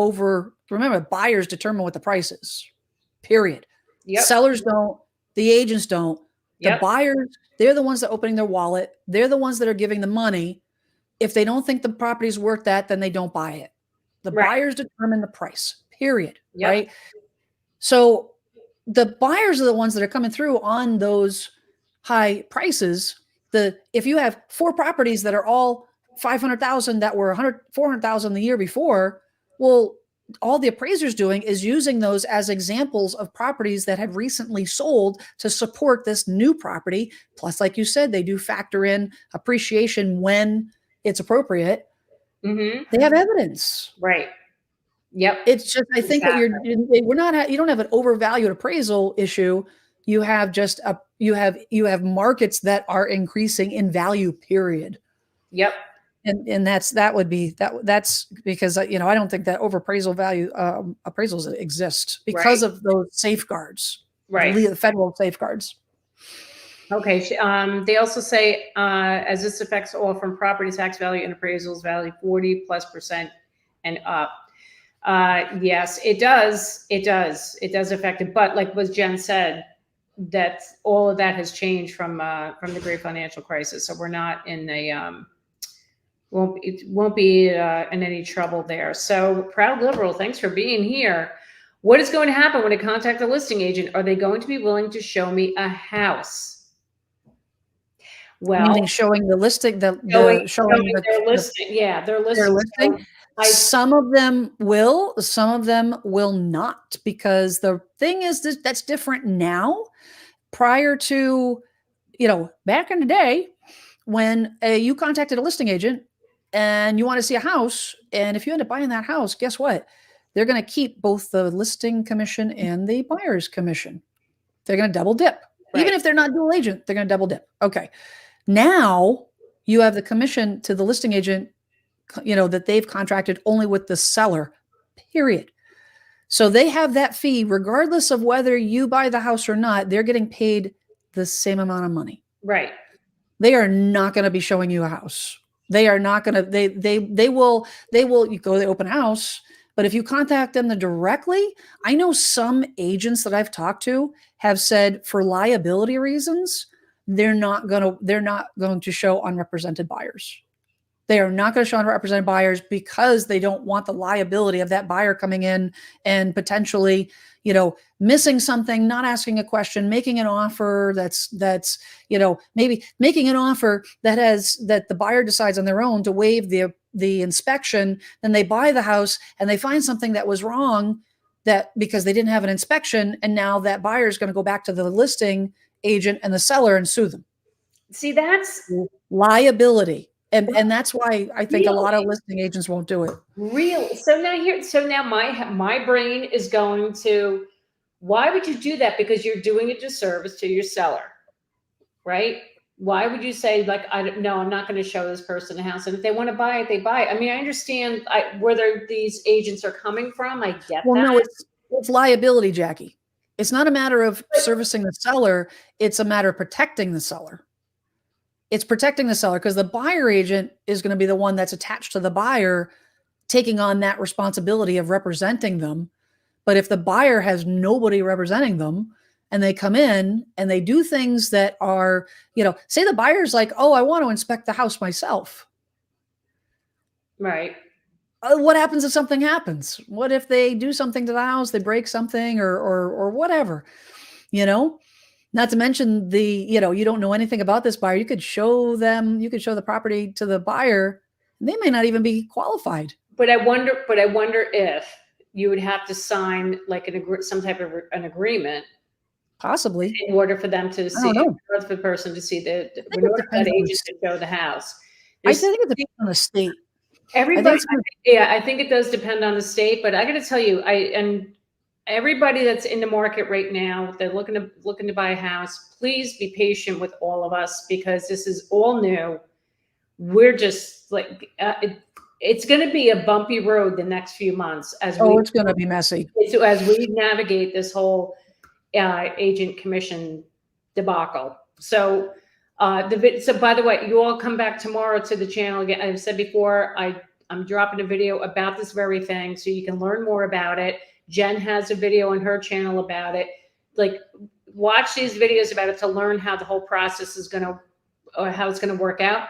remember, buyers determine what the price is. Period. Yep. Sellers don't, the agents don't. Yep. The buyers, they're the ones that are opening their wallet. They're the ones that are giving the money. If they don't think the property's worth that, then they don't buy it. The buyers determine the price. Period. Yep. Right? So the buyers are the ones that are coming through on those high prices. If you have 4 properties that are all 500,000 that were 400,000 the year before, well, all the appraiser's doing is using those as examples of properties that have recently sold to support this new property. Plus, like you said, they do factor in appreciation when it's appropriate. Mm-hmm. They have evidence. Right. Yep. It's just, I think that you don't have an overvalued appraisal issue. You have just you have markets that are increasing in value, period. Yep. And that's because, I don't think that overappraisal value appraisals exist because of those safeguards, the federal safeguards. Okay. They also say, as this affects all from property tax value and appraisals value 40+% and up. Yes, it does. It does affect it. But like what Jen said, that all of that has changed from the great financial crisis. So we're not in a, won't be in any trouble there. So Proud Liberal, thanks for being here. What is going to happen when I contact a listing agent? Are they going to be willing to show me a house? Well, meaning showing the listing, showing their listing. Yeah, their listing. Some of them will, some of them will not, because the thing is that's different now. Prior to, back in the day when you contacted a listing agent and you want to see a house, and if you end up buying that house, guess what? They're going to keep both the listing commission and the buyer's commission. They're going to double dip. Right. Even if they're not dual agent, they're going to double dip. Okay. Now you have the commission to the listing agent, that they've contracted only with the seller, period. So they have that fee regardless of whether you buy the house or not. They're getting paid the same amount of money. Right. They are not going to be showing you a house. They are not going to, they will you go to the open house, but if you contact them directly, I know some agents that I've talked to have said for liability reasons, they're not going to show unrepresented buyers. They are not going to show unrepresented buyers because they don't want the liability of that buyer coming in and potentially, missing something, not asking a question, making an offer that's, maybe making an offer that the buyer decides on their own to waive the inspection. Then they buy the house and they find something that was wrong because they didn't have an inspection. And now that buyer is going to go back to the listing agent and the seller and sue them. See, that's liability. And that's why I think a lot of listing agents won't do it. Real. So now my brain is going to, why would you do that? Because you're doing a disservice to your seller, right? Why would you say, like, I'm not going to show this person a house, and if they want to buy it, they buy it. I mean, I understand where these agents are coming from. I get that. No, it's liability, Jackie. It's not a matter of servicing the seller. It's a matter of protecting the seller. It's protecting the seller because the buyer agent is going to be the one that's attached to the buyer, taking on that responsibility of representing them. But if the buyer has nobody representing them and they come in and they do things that are, say the buyer's like, oh, I want to inspect the house myself. Right. What happens if something happens? What if they do something to the house, they break something or whatever, Not to mention you don't know anything about this buyer. You could show the property to the buyer, and they may not even be qualified. But I wonder if you would have to sign like some type of an agreement, possibly, in order for them to see, for the person to see in order for that agent to show the house. I think it depends on the state. Everybody, I think it does depend on the state. But I got to tell you, and everybody that's in the market right now, they're looking to buy a house. Please be patient with all of us because this is all new. We're just like, it's going to be a bumpy road the next few months it's going to be messy as we navigate this whole agent commission debacle. So, so by the way, you all come back tomorrow to the channel again. I've said before, I'm dropping a video about this very thing, so you can learn more about it. Jen has a video on her channel about it. Like, watch these videos about it to learn how the whole process is how it's going to work out.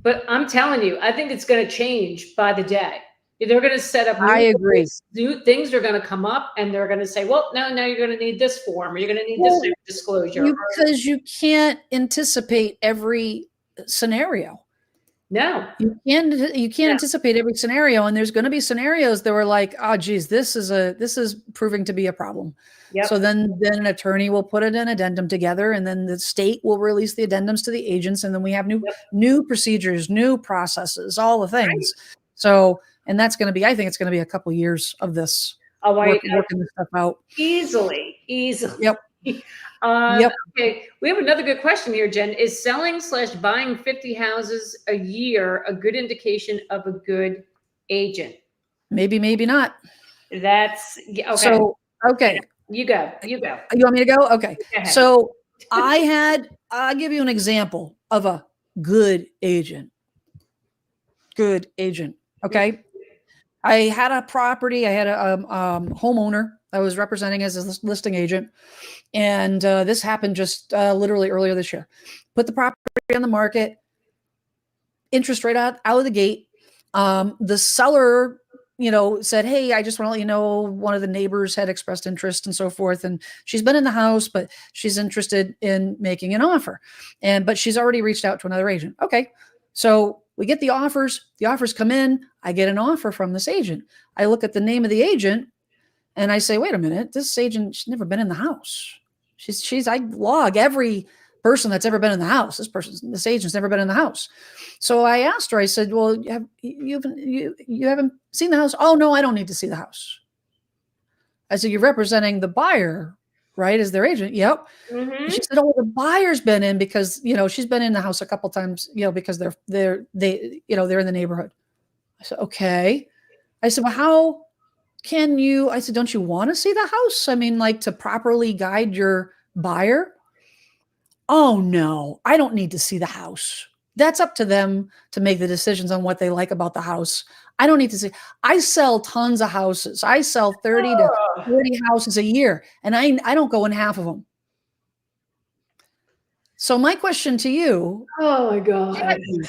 But I'm telling you, I think it's going to change by the day. They're going to set up. I agree. New things are going to come up, and they're going to say, "Well, no, you're going to need this form, or you're going to need this disclosure." Because you can't anticipate every scenario. No, you can't anticipate every scenario, and there's going to be scenarios that were like, "Oh, geez, this is proving to be a problem." Yep. So then an attorney will put an addendum together, and then the state will release the addendums to the agents, and then we have new procedures, new processes, all the things. Right. So, and that's going to be, I think it's going to be a couple years of this working this stuff out easily. Yep. Okay, we have another good question here, Jen. Is selling/buying 50 houses a year a good indication of a good agent? Maybe not. That's okay. So, okay. You go. You want me to go? Okay. So I'll give you an example of a good agent. Good agent. Okay. I had a property. I had a homeowner I was representing as a listing agent. And this happened just literally earlier this year. Put the property on the market, interest rate out of the gate. The seller, said, "Hey, I just want to let you know one of the neighbors had expressed interest and so forth. And she's been in the house, but she's interested in making an offer. But she's already reached out to another agent." Okay. So we get the offers come in. I get an offer from this agent. I look at the name of the agent and I say, wait a minute, this agent, she's never been in the house. I log every person that's ever been in the house. This agent's never been in the house. So I asked her, I said, well, you haven't seen the house? Oh, no, I don't need to see the house. I said, you're representing the buyer, right? As their agent. Yep. Mm-hmm. She said, oh, the buyer's been in because, she's been in the house a couple times, because they're in the neighborhood. I said, okay. I said, well, I said, don't you want to see the house? I mean, like, to properly guide your buyer? Oh, no, I don't need to see the house. That's up to them to make the decisions on what they like about the house. I don't need to see. I sell tons of houses. I sell 30 to 40 houses a year, and I don't go in half of them. So my question to you. Oh, my God. Jackie,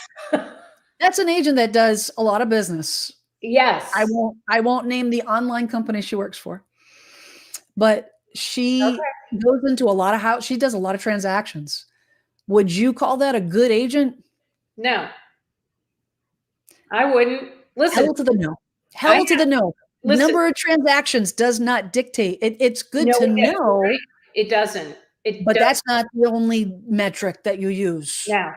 That's an agent that does a lot of business. Yes. I won't name the online company she works for, but she Okay. goes into a lot of she does a lot of transactions. Would you call that a good agent? No, I wouldn't. Listen, Hell to the no. I Hell to the no. listen. Number of transactions does not dictate. It's good No, to you're know, right. It doesn't. It but does. that's not the only metric that you use. No.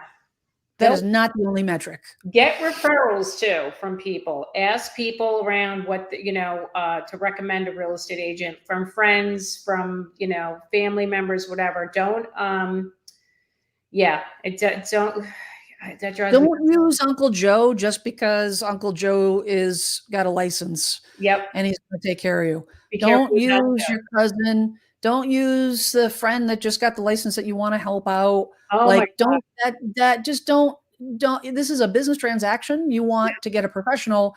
That Nope. is not the only metric. Get referrals too from people. Ask people around what to recommend a real estate agent from friends, from family members, whatever. Don't yeah, don't that drives me. Don't use Uncle Joe just because Uncle Joe is got a license Yep. and he's going to take care of you. Be careful Don't with that use too. your cousin. Don't use the friend that just got the license that you want to help out. Oh my Like, don't that just don't. This is a business transaction. You want to get a professional.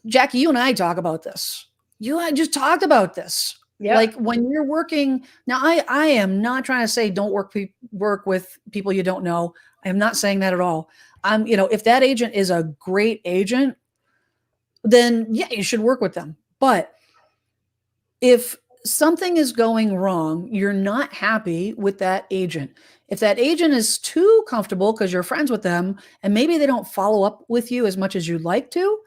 Jackie, you and I talk about this. You and I just talked about this. Yep. Like when you're working now, I am not trying to say don't work with people you don't know. I am not saying that at all. If that agent is a great agent, then yeah, you should work with them. But if something is going wrong, you're not happy with that agent. If that agent is too comfortable because you're friends with them and maybe they don't follow up with you as much as you'd like to,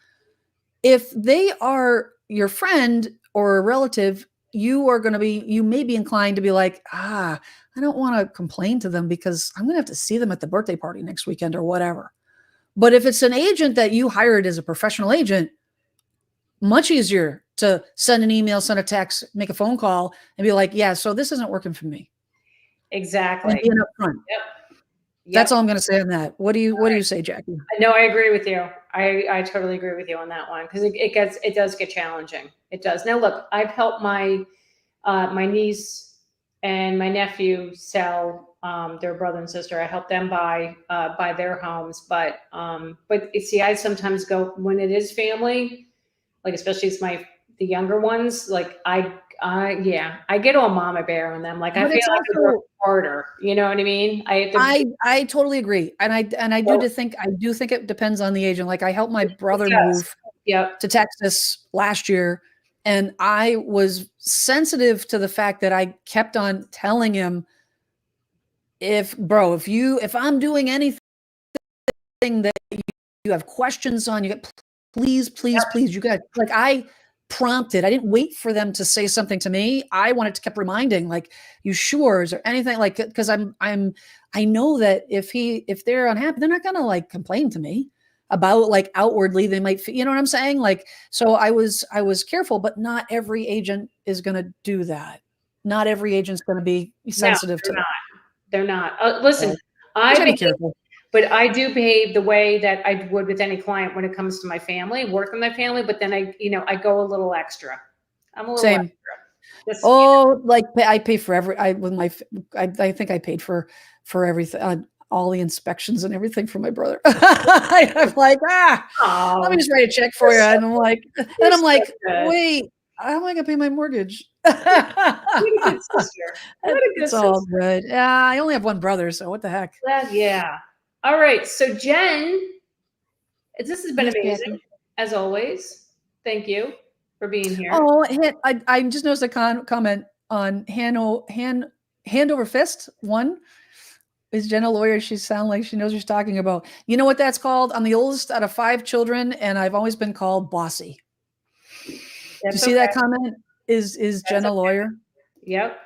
if they are your friend or a relative, you may be inclined to be like, I don't want to complain to them because I'm going to have to see them at the birthday party next weekend or whatever. But if it's an agent that you hired as a professional agent, much easier to send an email, send a text, make a phone call and be like, yeah, so this isn't working for me. Exactly. And being upfront. Yep. That's all I'm going to say on that. What do you say, Jackie? No, I agree with you. I totally agree with you on that one because it does get challenging. It does. Now, look, I've helped my niece and my nephew sell their brother and sister. I help them buy their homes, but you see, I sometimes go when it is family, like especially it's the younger ones. Like I get all mama bear on them. Like I But feel it's like I work also harder. You know what I mean? I totally agree. And I do think it depends on the agent. Like I helped my brother move to Texas last year and I was sensitive to the fact that I kept on telling him if I'm doing anything that you have questions on, please, you got like I didn't wait for them to say something to me. I wanted to keep reminding, like, you sure? Is there anything like, because I know that if they're unhappy, they're not gonna like complain to me about like outwardly they might, you know what I'm saying? Like, so I was careful, but not every agent is gonna do that. Not every agent's gonna be sensitive to that. They're not. Listen, So, you gotta be careful. but I do behave the way that I would with any client when it comes to my family, work with my family. But then I go a little extra. I'm a little Same. extra. Like I pay for I think I paid for everything, all the inspections and everything for my brother. I'm like, let me just write a check for you. And I'm like, wait, how am I gonna pay my mortgage? Good sister. It's all good. Yeah, I only have one brother, so what the heck? Yeah. All right. So Jen, this has been Yes, amazing Jackie. as always. Thank you for being here. Oh, I just noticed a comment on hand over fist. One is Jen a lawyer? She sounds like she knows what she's talking about. You know what that's called? I'm the oldest out of 5 children, and I've always been called bossy. Do you see that comment? Is Jen a lawyer? Yep.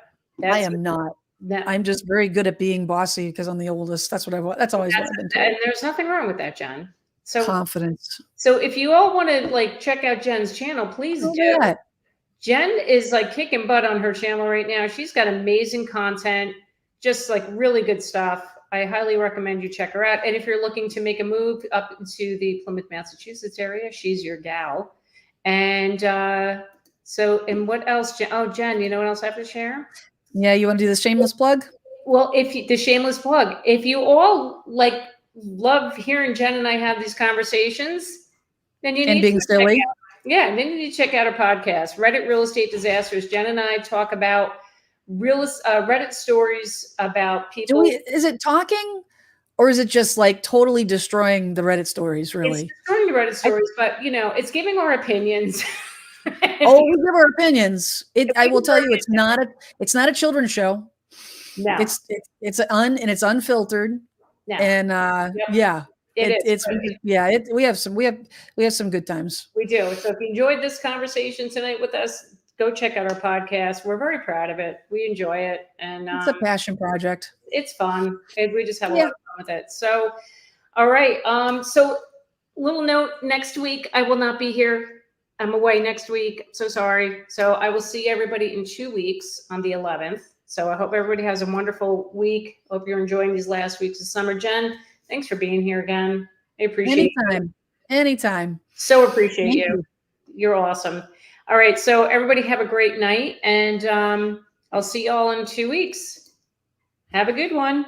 I am not. I'm just very good at being bossy because I'm the oldest. That's always what I've been told. And there's nothing wrong with that, Jen. So confidence. So if you all want to like check out Jen's channel, please do. Jen is like kicking butt on her channel right now. She's got amazing content, just like really good stuff. I highly recommend you check her out. And if you're looking to make a move up into the Plymouth, Massachusetts area, she's your gal. And and what else? Jen, you know what else I have to share? Yeah, you want to do the shameless plug? Well, the shameless plug, if you all like love hearing Jen and I have these conversations, then you need being silly. Then you need to check out our podcast, Reddit Real Estate Disasters. Jen and I talk about Reddit stories about people. Is it talking Or is it just like totally destroying the Reddit stories, It's really? destroying the Reddit stories, but you know, it's giving our opinions. Oh, we give our opinions. I Give will tell our you, it's not a children's show. No, It's unfiltered. no. And Yep, yeah, it is. it's yeah, we have some good times. We do. So if you enjoyed this conversation tonight with us, go check out our podcast. We're very proud of it. We enjoy it, and It's a passion project. it's fun. And we just have a Yeah. lot of fun with it. So, all right. So, little note: next week I will not be here. I'm away next week. So sorry. So I will see everybody in 2 weeks on the 11th. So I hope everybody has a wonderful week. Hope you're enjoying these last weeks of summer. Jen, thanks for being here again. I appreciate you. Anytime. So appreciate Thank you. you. You're awesome. All right. So everybody have a great night, and I'll see you all in 2 weeks. Have a good one.